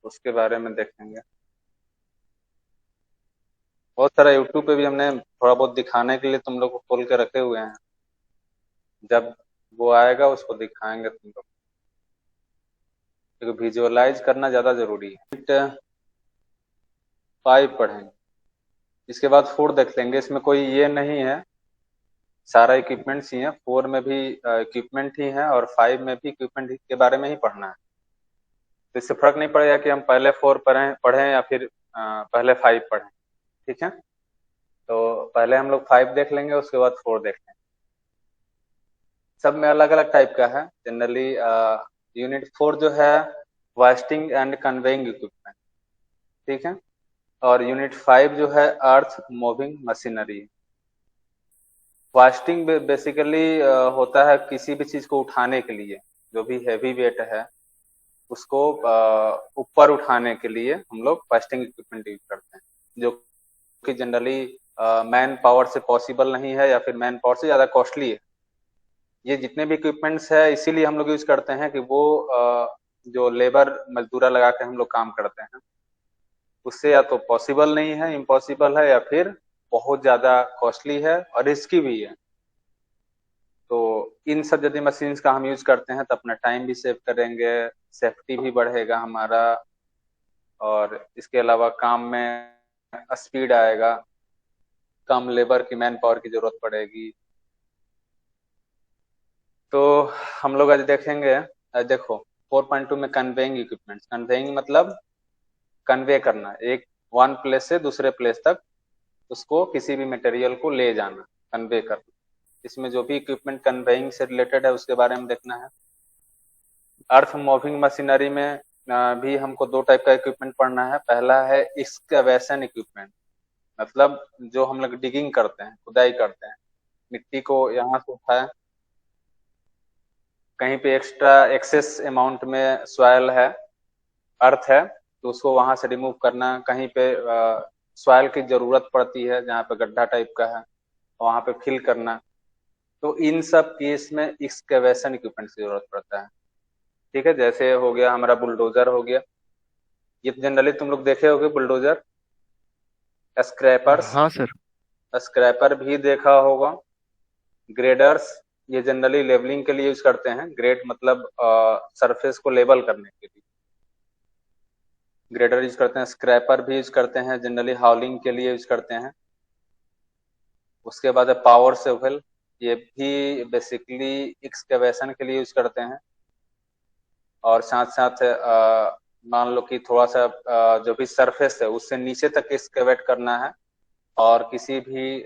उसके बारे में देखेंगे। बहुत सारा यूट्यूब पे भी हमने थोड़ा बहुत दिखाने के लिए तुम लोग को खोल के रखे हुए हैं। जब वो आएगा उसको दिखाएंगे तुम लोग, क्योंकि विजुअलाइज करना ज्यादा जरूरी है। 5 पढ़ेंगे, इसके बाद 4 देख लेंगे। इसमें कोई ये नहीं है, सारा इक्विपमेंट्स ही है। 4 में भी इक्विपमेंट ही है और 5 में भी इक्विपमेंट के बारे में ही पढ़ना है। तो इससे फर्क नहीं पड़ेगा कि हम पहले 4 पढ़ें या फिर पहले 5 पढ़ें। ठीक है, तो पहले हम लोग 5 देख लेंगे, उसके बाद 4 देख लेंगे। सब में अलग अलग टाइप का है। जनरली यूनिट 4 जो है वास्टिंग एंड कन्वेइंग इक्विपमेंट, ठीक है। और यूनिट 5 जो है earth moving machinery. Wasting basically होता है किसी भी चीज को उठाने के लिए, जो भी हैवी वेट है उसको ऊपर उठाने के लिए हम लोग फास्टिंग इक्विपमेंट यूज करते हैं, जो कि जनरली मैन पावर से पॉसिबल नहीं है या फिर मैन पावर से ज्यादा कॉस्टली है। ये जितने भी इक्विपमेंट्स है इसीलिए हम लोग यूज करते हैं कि वो जो लेबर मजदूरा लगा के हम लोग काम करते हैं, उससे या तो पॉसिबल नहीं है, इम्पॉसिबल है, या फिर बहुत ज्यादा कॉस्टली है और रिस्की भी है। तो इन सब यदि मशीन्स का हम यूज करते हैं तो अपना टाइम भी सेव करेंगे, सेफ्टी भी बढ़ेगा हमारा, और इसके अलावा काम में स्पीड आएगा, कम लेबर की मैन पावर की जरूरत पड़ेगी। तो हम लोग आज देखेंगे, देखो 4.2 में कन्वेइंग इक्विपमेंट्स। कन्वेइंग मतलब कन्वे करना, एक वन प्लेस से दूसरे प्लेस तक उसको किसी भी मटेरियल को ले जाना, कन्वे करना। इसमें जो भी इक्विपमेंट कन्वेइंग से रिलेटेड है उसके बारे में देखना है। अर्थ मूविंग मशीनरी में भी हमको 2 टाइप का इक्विपमेंट पढ़ना है। पहला है एक्सकवेशन इक्विपमेंट, मतलब जो हम लोग डिगिंग करते हैं, खुदाई करते हैं, मिट्टी को यहाँ से उठाए, कहीं पे एक्स्ट्रा एक्सेस अमाउंट में सॉइल है, अर्थ है, तो उसको वहां से रिमूव करना। कहीं पे सॉइल की जरूरत पड़ती है जहाँ पे गड्ढा टाइप का है, वहां पे फिल करना। तो इन सब केस में एक्सकवेशन इक्विपमेंट की जरूरत पड़ता है। ठीक है, जैसे हो गया हमारा बुलडोजर हो गया, ये जनरली तुम लोग देखे होगे बुलडोजर। स्क्रैपर्स, हाँ सर। स्क्रैपर भी देखा होगा। ग्रेडर्स, ये जनरली लेवलिंग के लिए यूज करते हैं। ग्रेड मतलब सरफेस को लेवल करने के लिए ग्रेडर यूज करते हैं। स्क्रैपर भी यूज करते हैं, जनरली हाउलिंग के लिए यूज करते हैं। उसके बाद है पावर सेवल, ये भी बेसिकली एक्सकवेशन के लिए यूज करते हैं। और साथ साथ मान लो कि थोड़ा सा जो भी सरफेस है उससे नीचे तक एक्सकवेट करना है और किसी भी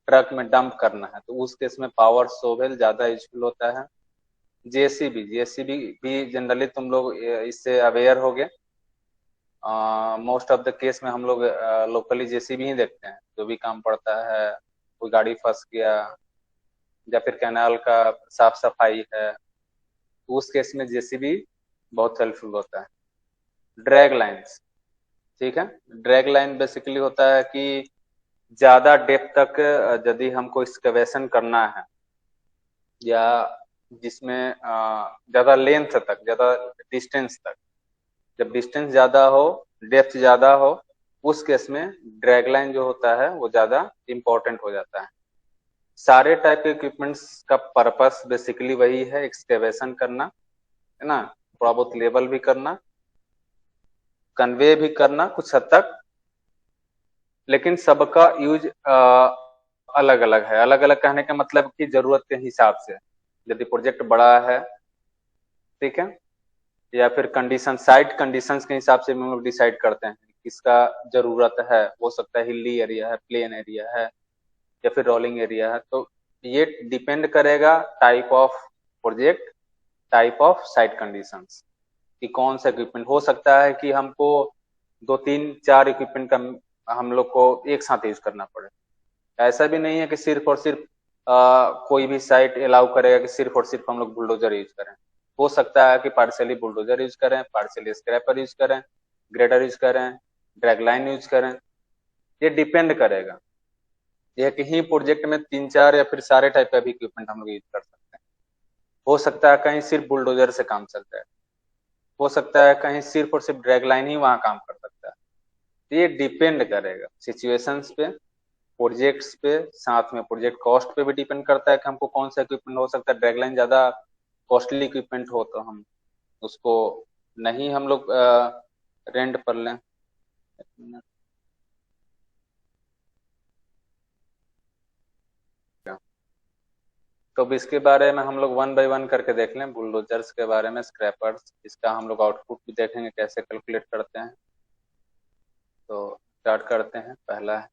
ट्रक में डंप करना है, तो उस केस में पावर सोवेल ज्यादा यूजफुल होता है। जेसीबी, जेसीबी भी जनरली तुम लोग इससे अवेयर हो गए। मोस्ट ऑफ द केस में हम लोग लोकली जेसीबी ही देखते हैं, जो भी काम पड़ता है, कोई गाड़ी फंस गया या फिर कैनाल का साफ सफाई है, तो उस केस में जेसीबी बहुत हेल्पफुल होता है। ड्रैग लाइन्स, ठीक है। ड्रैग लाइन बेसिकली होता है कि ज्यादा डेप्थ तक यदि हमको एक्सकवेशन करना है, या जिसमें ज्यादा लेंथ तक, ज्यादा डिस्टेंस तक, जब डिस्टेंस ज्यादा हो, डेप्थ ज्यादा हो, उस केस में ड्रैग लाइन जो होता है वो ज्यादा इंपॉर्टेंट हो जाता है। सारे टाइप के इक्विपमेंट्स का पर्पस बेसिकली वही है, एक्सकेवेशन करना, है ना, थोड़ा बहुत लेवल भी करना, कन्वे भी करना कुछ हद तक। लेकिन सबका यूज अलग अलग है। अलग अलग कहने का मतलब कि जरूरत के हिसाब से, यदि प्रोजेक्ट बड़ा है, ठीक है, या फिर कंडीशन, साइट कंडीशंस के हिसाब से हम लोग डिसाइड करते हैं किसका जरूरत है। हो सकता है हिली एरिया है, प्लेन एरिया है, या फिर रोलिंग एरिया है। तो ये डिपेंड करेगा type of project, type of site conditions, कि कौन सा इक्विपमेंट। हो सकता है कि हमको 2 3 4 इक्विपमेंट का हम लोग को एक साथ यूज करना पड़े। ऐसा भी नहीं है कि सिर्फ और सिर्फ कोई भी साइट अलाउ करेगा कि सिर्फ और सिर्फ हम लोग बुलडोजर यूज करें। हो सकता है कि पार्शियली बुलडोजर यूज करें, पार्शियली स्क्रैपर यूज करें, ग्रेडर यूज करें, ड्रैग लाइन यूज करें। ये डिपेंड करेगा। एक ही प्रोजेक्ट में 3 4 या फिर सारे टाइप का भी इक्विपमेंट हम लोग यूज कर सकते हैं। हो सकता है कहीं सिर्फ बुलडोजर से काम चल जाए, हो सकता है कहीं सिर्फ और सिर्फ ड्रैग लाइन ही वहां काम कर सकता है। तो ये डिपेंड करेगा सिचुएशंस पे, प्रोजेक्ट्स पे, साथ में प्रोजेक्ट कॉस्ट पे भी डिपेंड करता है कि हमको कौन सा इक्विपमेंट। हो सकता है ड्रैग लाइन ज्यादा कॉस्टली इक्विपमेंट हो तो हम उसको नहीं हम लोग रेंट पर लें। तो अब इसके बारे में हम लोग वन बाय वन करके देख लें, बुलडोजर्स के बारे में, स्क्रैपर्स, इसका हम लोग आउटपुट भी देखेंगे कैसे कैलकुलेट करते हैं। तो स्टार्ट करते हैं। पहला है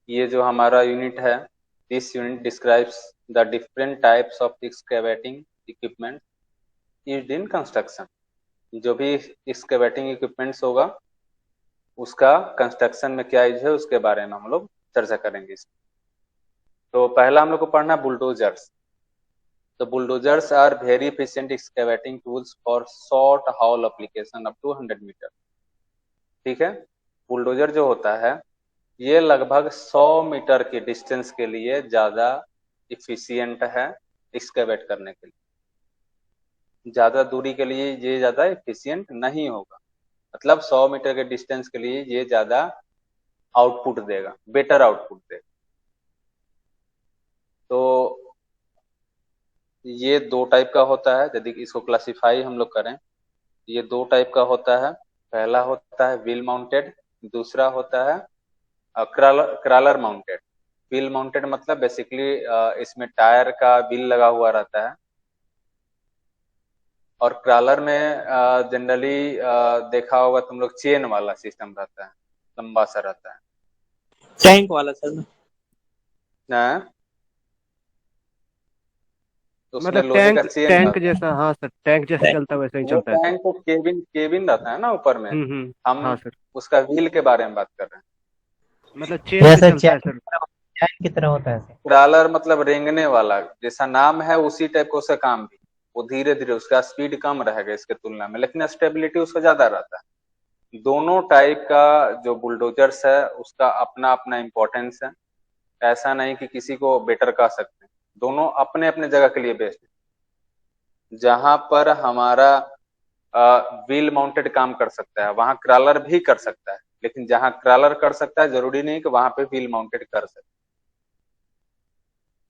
ये जो हमारा यूनिट है, this unit describes the different types of excavating equipment used in construction. जो भी एक्सकेवेटिंग इक्विपमेंट्स होगा उसका कंस्ट्रक्शन में क्या यूज है उसके बारे में हम लोग चर्चा करेंगे। तो पहला हम लोग को पढ़ना बुलडोजर्स। तो bulldozers are very efficient excavating tools for short haul application up to 100 metre. ठीक है, बुलडोजर जो होता है ये लगभग 100 मीटर के डिस्टेंस के लिए ज्यादा इफिशियंट है एक्सकेवेट करने के लिए। ज्यादा दूरी के लिए ये ज्यादा इफिशियंट नहीं होगा, मतलब 100 मीटर के डिस्टेंस के लिए ये ज्यादा आउटपुट देगा, बेटर आउटपुट देगा। तो ये दो टाइप का होता है, यदि इसको क्लासिफाई हम लोग करें, ये दो टाइप का होता है। पहला होता है व्हील माउंटेड, दूसरा होता है क्रॉलर माउंटेड। व्हील माउंटेड मतलब बेसिकली इसमें टायर का व्हील लगा हुआ रहता है, और क्रॉलर में जनरली देखा होगा तुम लोग, चेन वाला सिस्टम रहता है, लंबा सा रहता है, टैंक वाला सर। ना? तो उसमें मतलब लोहे का टैंक चेन टैंक रहता है। जैसा, हाँ सर, टैंक जैसे चलता है वैसे ही वो चलता है सर। टैंक को केबिन केबिन रहता है ना ऊपर में। हम हाँ सर, उसका व्हील के बारे में बात कर रहे हैं। मतलब चेन यह से सर चलता है सर। चैन की तरह होता है सर। क्रॉलर मतलब रेंगने वाला, जैसा नाम है उसी टाइप का उसका काम भी। वो धीरे धीरे, उसका स्पीड कम रहेगा इसके तुलना में, लेकिन स्टेबिलिटी उसका ज्यादा रहता है। दोनों टाइप का जो बुलडोजर्स है उसका अपना अपना इम्पोर्टेंस है। ऐसा नहीं कि किसी को बेटर कह सकते हैं, दोनों अपने अपने जगह के लिए बेस्ट है। जहां पर हमारा व्हील माउंटेड काम कर सकता है वहां क्रॉलर भी कर सकता है, लेकिन जहां क्रॉलर कर सकता है जरूरी नहीं कि वहां पे व्हील माउंटेड कर सकता है।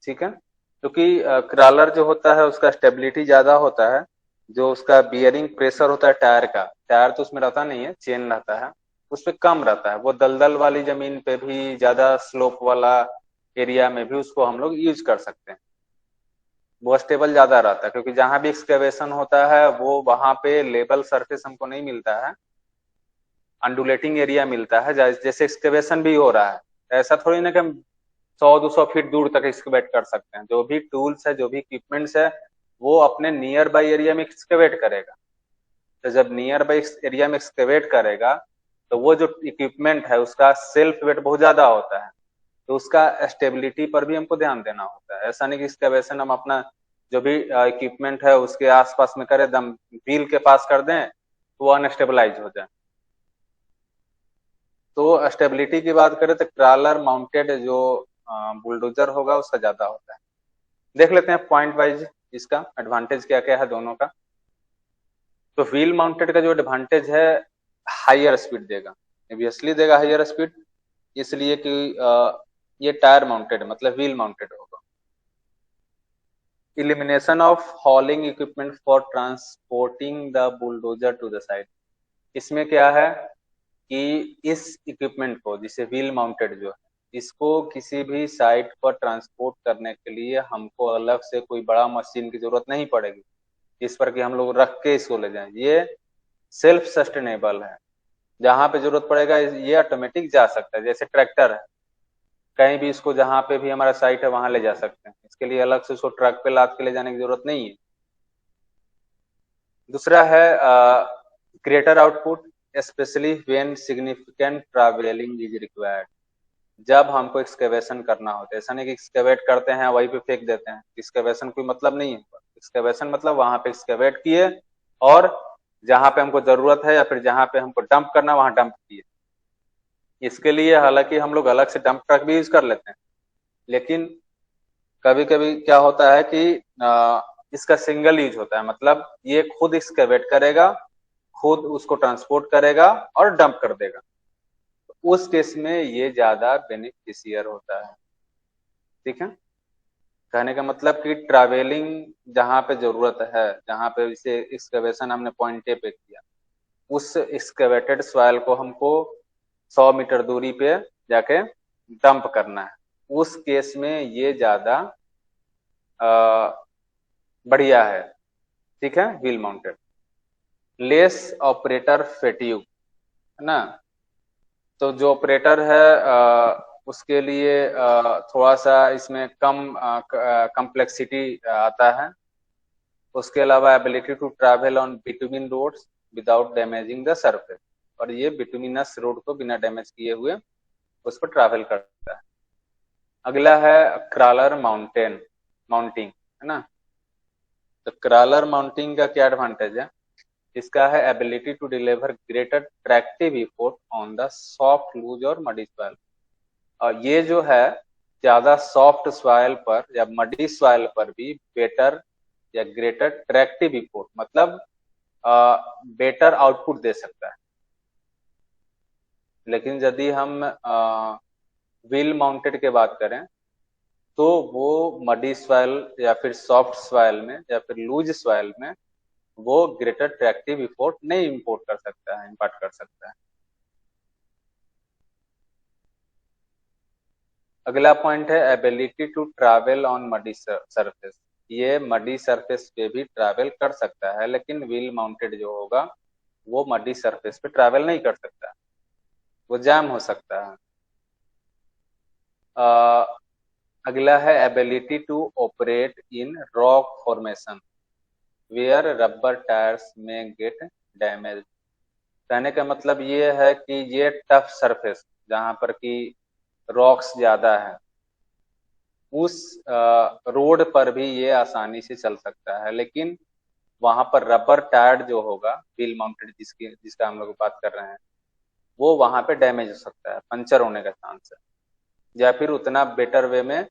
ठीक है, क्योंकि क्रॉलर जो होता है उसका स्टेबिलिटी ज्यादा होता है। जो उसका बियरिंग प्रेशर होता है टायर का, टायर तो उसमें रहता नहीं है, चेन रहता है, उस पर कम रहता है। वो दलदल वाली जमीन पे भी, ज्यादा स्लोप वाला एरिया में भी उसको हम लोग यूज कर सकते हैं। वो स्टेबल ज्यादा रहता है, क्योंकि जहां भी एक्सकेवेशन होता है वो वहां पे लेवल सरफेस हमको नहीं मिलता है, अंडुलेटिंग एरिया मिलता है। जैसे एक्सकेवेशन भी हो रहा है, ऐसा थोड़ी ना कि हम 100-200 फीट दूर तक एक्सकेवेट कर सकते हैं। जो भी टूल्स है, जो भी इक्विपमेंट्स है, वो अपने नियर बाई एरिया में एक्सकेवेट करेगा। तो जब नियर बाई एरिया में एक्सकेवेट करेगा तो वो जो इक्विपमेंट है उसका सेल्फ वेट बहुत ज्यादा होता है, तो उसका स्टेबिलिटी पर भी हमको ध्यान देना होता है। ऐसा नहीं कि एक्सकेवेशन हम अपना जो भी इक्विपमेंट है उसके आसपास में करें, दम व्हील के पास कर दें तो वो अनस्टेबलाइज हो जाए। तो स्टेबिलिटी की बात करें तो क्रॉलर माउंटेड जो बुलडोजर होगा उसका ज्यादा होता है। देख लेते हैं पॉइंट वाइज इसका एडवांटेज क्या क्या है दोनों का। तो व्हील माउंटेड का जो एडवांटेज है, हायर स्पीड देगा, ऑब्वियसली देगा हायर स्पीड, इसलिए कि ये टायर माउंटेड मतलब व्हील माउंटेड होगा। Elimination of hauling equipment for transporting the bulldozer to the side. इसमें क्या है कि इस इक्विपमेंट को, जिसे व्हील माउंटेड जो है, इसको किसी भी साइट पर ट्रांसपोर्ट करने के लिए हमको अलग से कोई बड़ा मशीन की जरूरत नहीं पड़ेगी इस पर कि हम लोग रख के इसको ले जाएं। ये सेल्फ सस्टेनेबल है, जहां पे जरूरत पड़ेगा ये ऑटोमेटिक जा सकता है। जैसे ट्रैक्टर है, कहीं भी इसको जहां पे भी हमारा साइट है वहां ले जा सकते हैं, इसके लिए अलग से उसको ट्रक पे लाद के ले जाने की जरूरत नहीं है। दूसरा है greater output, specially when significant travelling is required. जब हमको एक्सकेवेशन करना होता है, ऐसा नहीं कि एक्सकेवेट करते हैं वहीं पे फेंक देते हैं, एक्सकेवेशन कोई मतलब नहीं है। एक्सकेवेशन मतलब वहां पे एक्सकेवेट किए और जहां पे हमको जरूरत है या फिर जहां पे हमको डंप करना वहां डंप किए। इसके लिए हालांकि हम लोग अलग से डंप ट्रक भी यूज कर लेते हैं, लेकिन कभी कभी क्या होता है कि इसका सिंगल यूज होता है, मतलब ये खुद एक्सकेवेट करेगा, खुद उसको ट्रांसपोर्ट करेगा और डंप कर देगा। उस केस में ये ज्यादा बेनिफिशियर होता है। ठीक है, कहने का मतलब कि ट्रैवलिंग जहां पे जरूरत है, जहां पे इसे एक्सकवेशन हमने पॉइंट ए पे किया, उस एक्सकवेटेड सॉइल को हमको 100 मीटर दूरी पे जाके डंप करना है। उस केस में ये ज्यादा बढ़िया है। ठीक है, व्हील माउंटेड। लेस ऑपरेटर फेट्यूग, है ना। तो जो ऑपरेटर है उसके लिए थोड़ा सा इसमें कम कम्प्लेक्सिटी आता है। उसके अलावा ability to travel on between roads without damaging the surface, और ये बिटवीनस रोड को बिना डैमेज किए हुए उस पर ट्रैवल करता है। अगला है क्रॉलर माउंटिंग, है ना। तो क्रॉलर माउंटिंग का क्या एडवांटेज है? इसका है ability to deliver greater tractive effort on the soft, loose और मडी सॉइल। और ये जो है ज्यादा सॉफ्ट सॉइल पर या मडी सॉइल पर भी बेटर या ग्रेटर ट्रैक्टिव इफोर्ट, मतलब बेटर आउटपुट दे सकता है। लेकिन यदि हम व्हील माउंटेड की बात करें तो वो मडी सॉइल या फिर सॉफ्ट सॉइल में या फिर लूज सॉइल में वो ग्रेटर ट्रैक्टिव इफोर्ट नहीं इम्पोर्ट कर सकता है, इम्पार्ट कर सकता है। अगला पॉइंट है ability to travel on muddy surface. ये मडी सरफेस पे भी ट्रैवल कर सकता है, लेकिन व्हील माउंटेड जो होगा वो मडी सरफेस पे ट्रैवल नहीं कर सकता, वो जैम हो सकता है। अगला है ability to operate in rock formation where rubber tyres में गेट डैमेज। कहने का मतलब ये है कि ये टफ सरफेस जहां पर कि रॉक्स ज्यादा है, उस रोड पर भी ये आसानी से चल सकता है। लेकिन वहां पर रबर टायर जो होगा व्हील माउंटेड जिसका हम लोग बात कर रहे हैं, वो वहां पे डैमेज हो सकता है, पंचर होने का चांस है, या फिर उतना बेटर वे में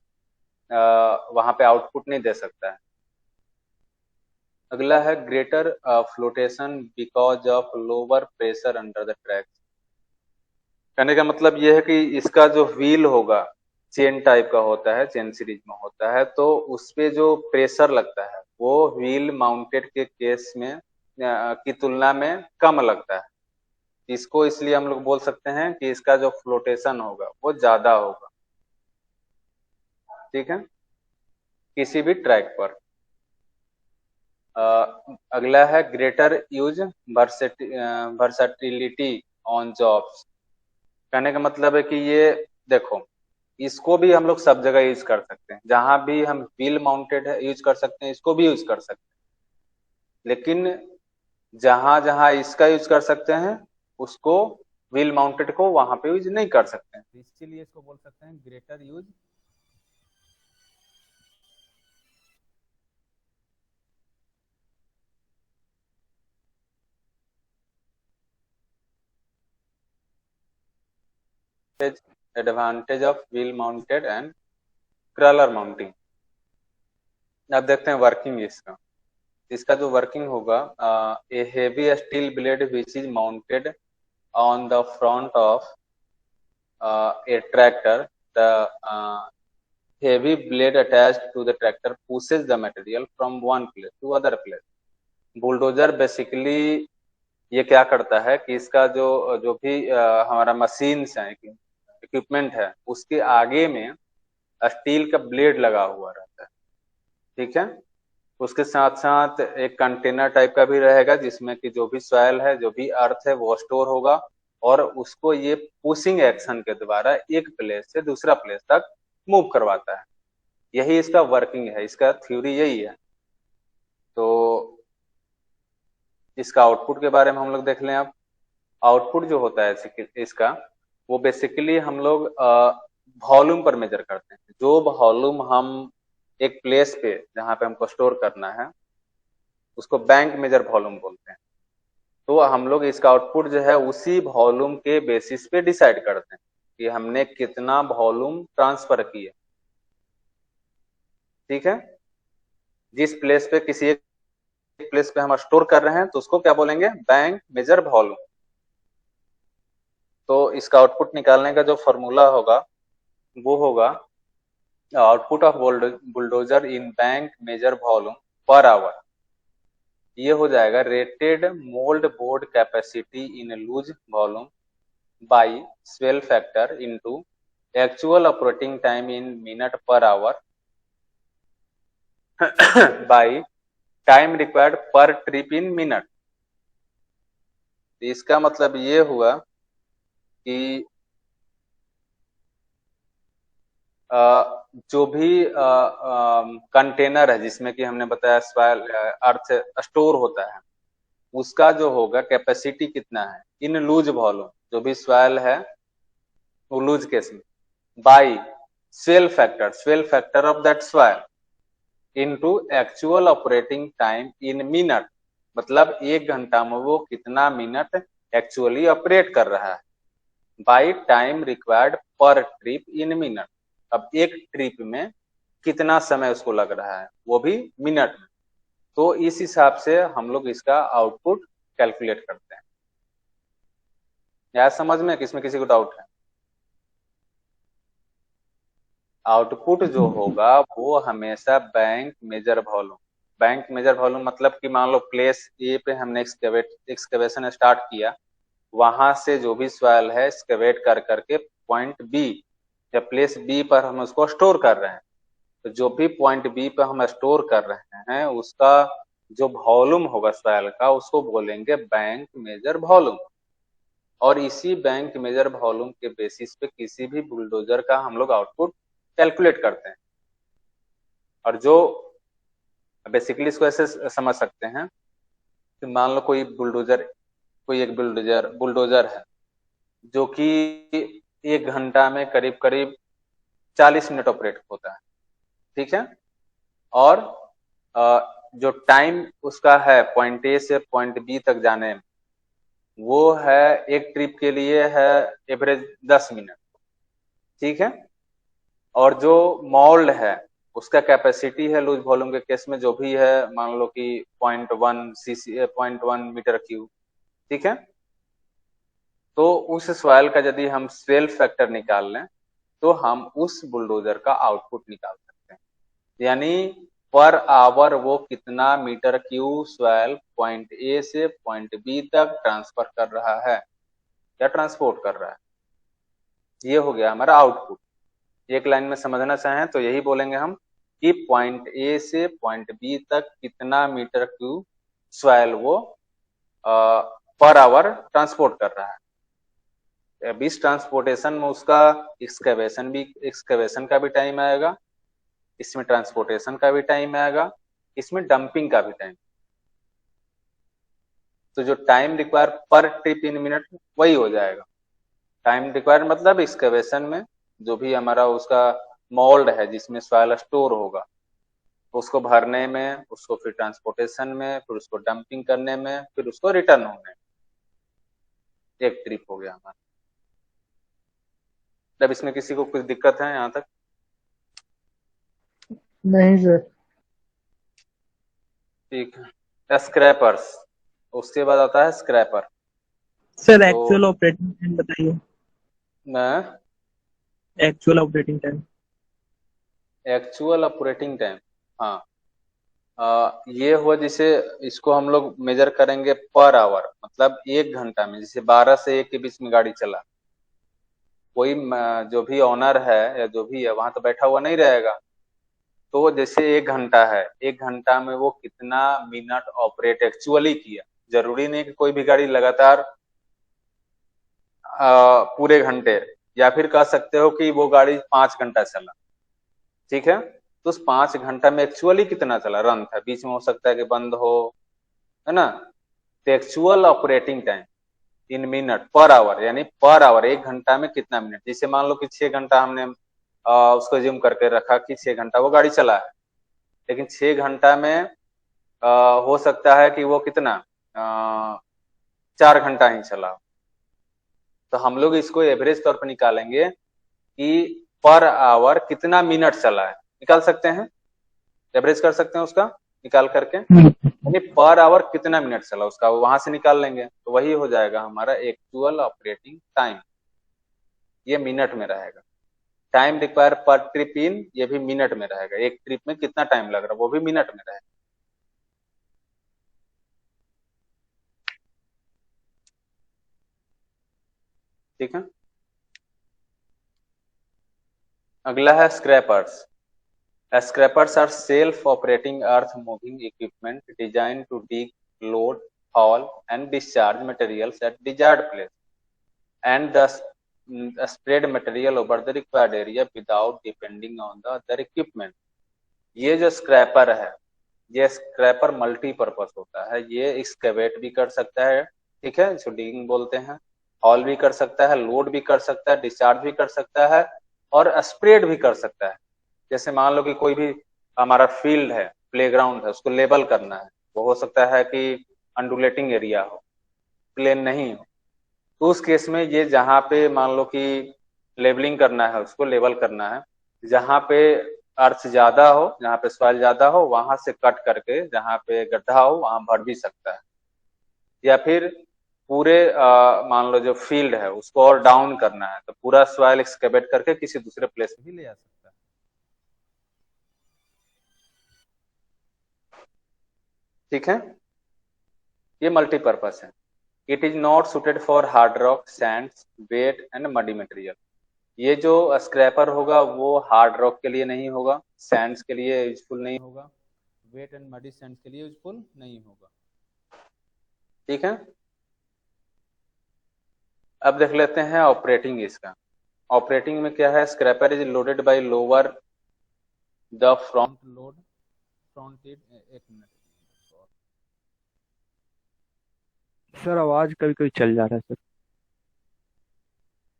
वहां पे आउटपुट नहीं दे सकता है। अगला है greater flotation because of lower pressure under the track. कहने का मतलब ये है कि इसका जो व्हील होगा चेन टाइप का होता है, चेन सीरीज में होता है, तो उस पे जो प्रेशर लगता है वो व्हील माउंटेड के केस में की तुलना में कम लगता है। इसको इसलिए हम लोग बोल सकते हैं कि इसका जो फ्लोटेशन होगा वो ज्यादा होगा। ठीक है, किसी भी ट्रैक पर। अगला है greater use versatility on jobs. कहने का मतलब है कि ये देखो, इसको भी हम लोग सब जगह यूज कर सकते हैं, जहां भी हम व्हील माउंटेड है यूज कर सकते हैं, इसको भी यूज कर सकते हैं। लेकिन जहां जहां इसका यूज कर सकते हैं उसको व्हील माउंटेड को वहां पे यूज नहीं कर सकते हैं, इसीलिए इसको बोल सकते हैं greater use advantage of wheel mounted and crawler mounting. अब देखते हैं वर्किंग इसका। इसका जो वर्किंग होगा, a heavy steel blade which is mounted on the front of a tractor, the heavy blade attached to the tractor pushes the material from one place to other place. Bulldozer basically ये क्या करता है कि इसका जो जो भी हमारा मशीन्स है, इक्विपमेंट है, उसके आगे में स्टील का ब्लेड लगा हुआ रहता है। ठीक है, उसके साथ साथ एक कंटेनर टाइप का भी रहेगा जिसमें कि जो भी सॉइल है, जो भी अर्थ है वो स्टोर होगा, और उसको ये पुशिंग एक्शन के द्वारा एक प्लेस से दूसरा प्लेस तक मूव करवाता है। यही इसका वर्किंग है, इसका थ्योरी यही है। तो इसका आउटपुट के बारे में हम लोग देख लें। अब आउटपुट जो होता है इसका, वो बेसिकली हम लोग वॉल्यूम पर मेजर करते हैं। जो वॉल्यूम हम एक प्लेस पे जहां पे हमको स्टोर करना है उसको बैंक मेजर वॉल्यूम बोलते हैं। तो हम लोग इसका आउटपुट जो है उसी वॉल्यूम के बेसिस पे डिसाइड करते हैं कि हमने कितना वॉल्यूम ट्रांसफर किया। ठीक है, जिस प्लेस पे किसी एक प्लेस पे हम स्टोर कर रहे हैं तो उसको क्या बोलेंगे, बैंक मेजर वॉल्यूम। तो इसका आउटपुट निकालने का जो फॉर्मूला होगा वो होगा output of bulldozer in bank measure volume per hour. ये हो जाएगा rated mouldboard capacity in loose volume by swell factor into actual operating time in minute per hour by time required per trip in minute. इसका मतलब ये हुआ कि जो भी कंटेनर है जिसमें कि हमने बताया सॉइल अर्थ स्टोर होता है, उसका जो होगा कैपेसिटी कितना है इन लूज वॉल्यूम, जो भी सॉइल है वो लूज केस में, by swell factor of that soil into actual operating time in minute, मतलब 1 घंटा में वो कितना मिनट एक्चुअली ऑपरेट कर रहा है, by time required per trip in minute. अब एक ट्रिप में कितना समय उसको लग रहा है वो भी मिनट में। तो इस हिसाब से हम लोग इसका आउटपुट कैलकुलेट करते हैं। यार समझ में, किसमें किसी को डाउट है? आउटपुट जो होगा वो हमेशा बैंक मेजर वॉल्यूम मतलब कि मान लो प्लेस ए पे हमने एक्सकेवेशन स्टार्ट किया, वहां से जो भी सॉइल है एक्सकेवेट कर करके पॉइंट बी या प्लेस बी पर हम उसको स्टोर कर रहे हैं, तो जो भी पॉइंट बी पर हम स्टोर कर रहे हैं उसका जो वॉल्यूम होगा सॉइल का उसको बोलेंगे बैंक मेजर वॉल्यूम। और इसी बैंक मेजर वॉल्यूम के बेसिस पे किसी भी बुलडोजर का हम लोग आउटपुट कैलकुलेट करते हैं। और जो बेसिकली इसको ऐसे समझ सकते हैं कि मान लो कोई एक बुलडोजर है जो कि 1 घंटा में करीब करीब 40 मिनट ऑपरेट होता है, ठीक है। और जो टाइम उसका है पॉइंट ए से पॉइंट बी तक जाने में, वो है एक ट्रिप के लिए है एवरेज 10 मिनट, ठीक है। और जो मोल्ड है उसका कैपेसिटी है लूज वॉल्यूम के केस में जो भी है मान लो कि 0.1 मीटर क्यूब, ठीक है। तो उस सॉइल का यदि हम स्वेल फैक्टर निकाल लें तो हम उस बुलडोजर का आउटपुट निकाल सकते हैं, यानी पर आवर वो कितना metre cube soil point A से पॉइंट बी तक ट्रांसफर कर रहा है या ट्रांसपोर्ट कर रहा है। ये हो गया हमारा आउटपुट। एक लाइन में समझना चाहें तो यही बोलेंगे हम कि पॉइंट ए से पॉइंट बी तक कितना मीटर क्यूब सॉइल वो पर आवर ट्रांसपोर्ट कर रहा है। अब इस ट्रांसपोर्टेशन में उसका एक्सकवेशन का भी टाइम आएगा, इसमें ट्रांसपोर्टेशन का भी टाइम आएगा, इसमें डंपिंग का भी टाइम। तो जो टाइम रिक्वायर पर ट्रिप इन मिनट वही हो जाएगा। टाइम रिक्वायर मतलब एक्सकवेशन में जो भी हमारा उसका मोल्ड है जिसमें सॉइल स्टोर होगा उसको भरने में, उसको फिर ट्रांसपोर्टेशन में, फिर उसको डंपिंग करने में, फिर उसको रिटर्न होने में, एक ट्रिप हो गया हमारा। जब इसमें किसी को कुछ दिक्कत है यहाँ तक? नहीं सर। ठीक है। स्क्रैपर्स, उसके बाद आता है scraper. Sir actual operating time बताइए। एक्चुअल ऑपरेटिंग टाइम हाँ, ये हुआ जिसे इसको हम लोग मेजर करेंगे पर आवर, मतलब 1 घंटा में, जैसे 12 से 1 के बीच में गाड़ी चला, कोई जो भी ऑनर है या जो भी है वहां तो बैठा हुआ नहीं रहेगा। तो जैसे 1 घंटा है, 1 घंटा में वो कितना मिनट ऑपरेट एक्चुअली किया। जरूरी नहीं कि कोई भी गाड़ी लगातार पूरे घंटे, या फिर कह सकते हो कि वो गाड़ी 5 घंटा चला, ठीक है। तो उस 5 घंटा में एक्चुअली कितना चला, रन था, बीच में हो सकता है कि बंद हो, है ना। तो actual operating time in minute per our, यानी पर आवर 1 घंटा में कितना मिनट। जैसे मान लो कि 6 घंटा हमने उसको ज्यूम करके रखा कि 6 घंटा वो गाड़ी चला है, लेकिन 6 घंटा में हो सकता है कि वो कितना 4 घंटा ही चला। तो हम लोग इसको एवरेज तौर पर निकालेंगे कि पर आवर कितना मिनट चला है, निकाल सकते हैं, एवरेज कर सकते हैं उसका। निकाल करके, यानी पर आवर कितना मिनट चला उसका वहां से निकाल लेंगे, तो वही हो जाएगा हमारा एक्चुअल ऑपरेटिंग टाइम, ये मिनट में रहेगा। टाइम रिक्वायर पर ट्रिप इन, ये भी मिनट में रहेगा, एक ट्रिप में कितना टाइम लग रहा है वो भी मिनट में रहेगा। ठीक है। अगला है scrapers. Scrappers are self-operating earth-moving equipment designed to dig, load, haul, and discharge materials at desired place, and thus spread material over the required area without depending on the other equipment. ये जो scraper है, ये scraper multipurpose होता है, ये excavate भी कर सकता है, ठीक है, इसको डिगिंग बोलते हैं, हॉल भी कर सकता है, लोड भी कर सकता है, डिस्चार्ज भी कर सकता है, और स्प्रेड भी कर सकता है। जैसे मान लो कि कोई भी हमारा फील्ड है, प्लेग्राउंड है, उसको लेबल करना है, वो हो सकता है कि अंडुलेटिंग एरिया हो, प्लेन नहीं हो, तो उस केस में ये जहाँ पे मान लो कि लेबलिंग करना है, उसको लेबल करना है, जहाँ पे अर्थ ज्यादा हो, जहाँ पे सॉइल ज्यादा हो, वहां से कट करके जहाँ पे गड्ढा हो वहां भर भी सकता है, या फिर पूरे मान लो जो फील्ड है उसको और डाउन करना है, तो पूरा सॉइल एक्सकेवेट करके किसी दूसरे प्लेस में भी ले आ सकता है। ठीक है, ये मल्टीपर्पज है। It is not suited for hard rock, sands, wet and muddy material. ये जो स्क्रैपर होगा वो हार्ड रॉक के लिए नहीं होगा, सैंड्स के लिए यूजफुल नहीं होगा, वेट एंड मडी सैंड्स के लिए यूजफुल नहीं होगा। ठीक है, अब देख लेते हैं ऑपरेटिंग इसका। ऑपरेटिंग में क्या है, scraper is loaded by lower the front load fronted. एक मिनट सर, आवाज कभी कभी चल जा रहा है सर।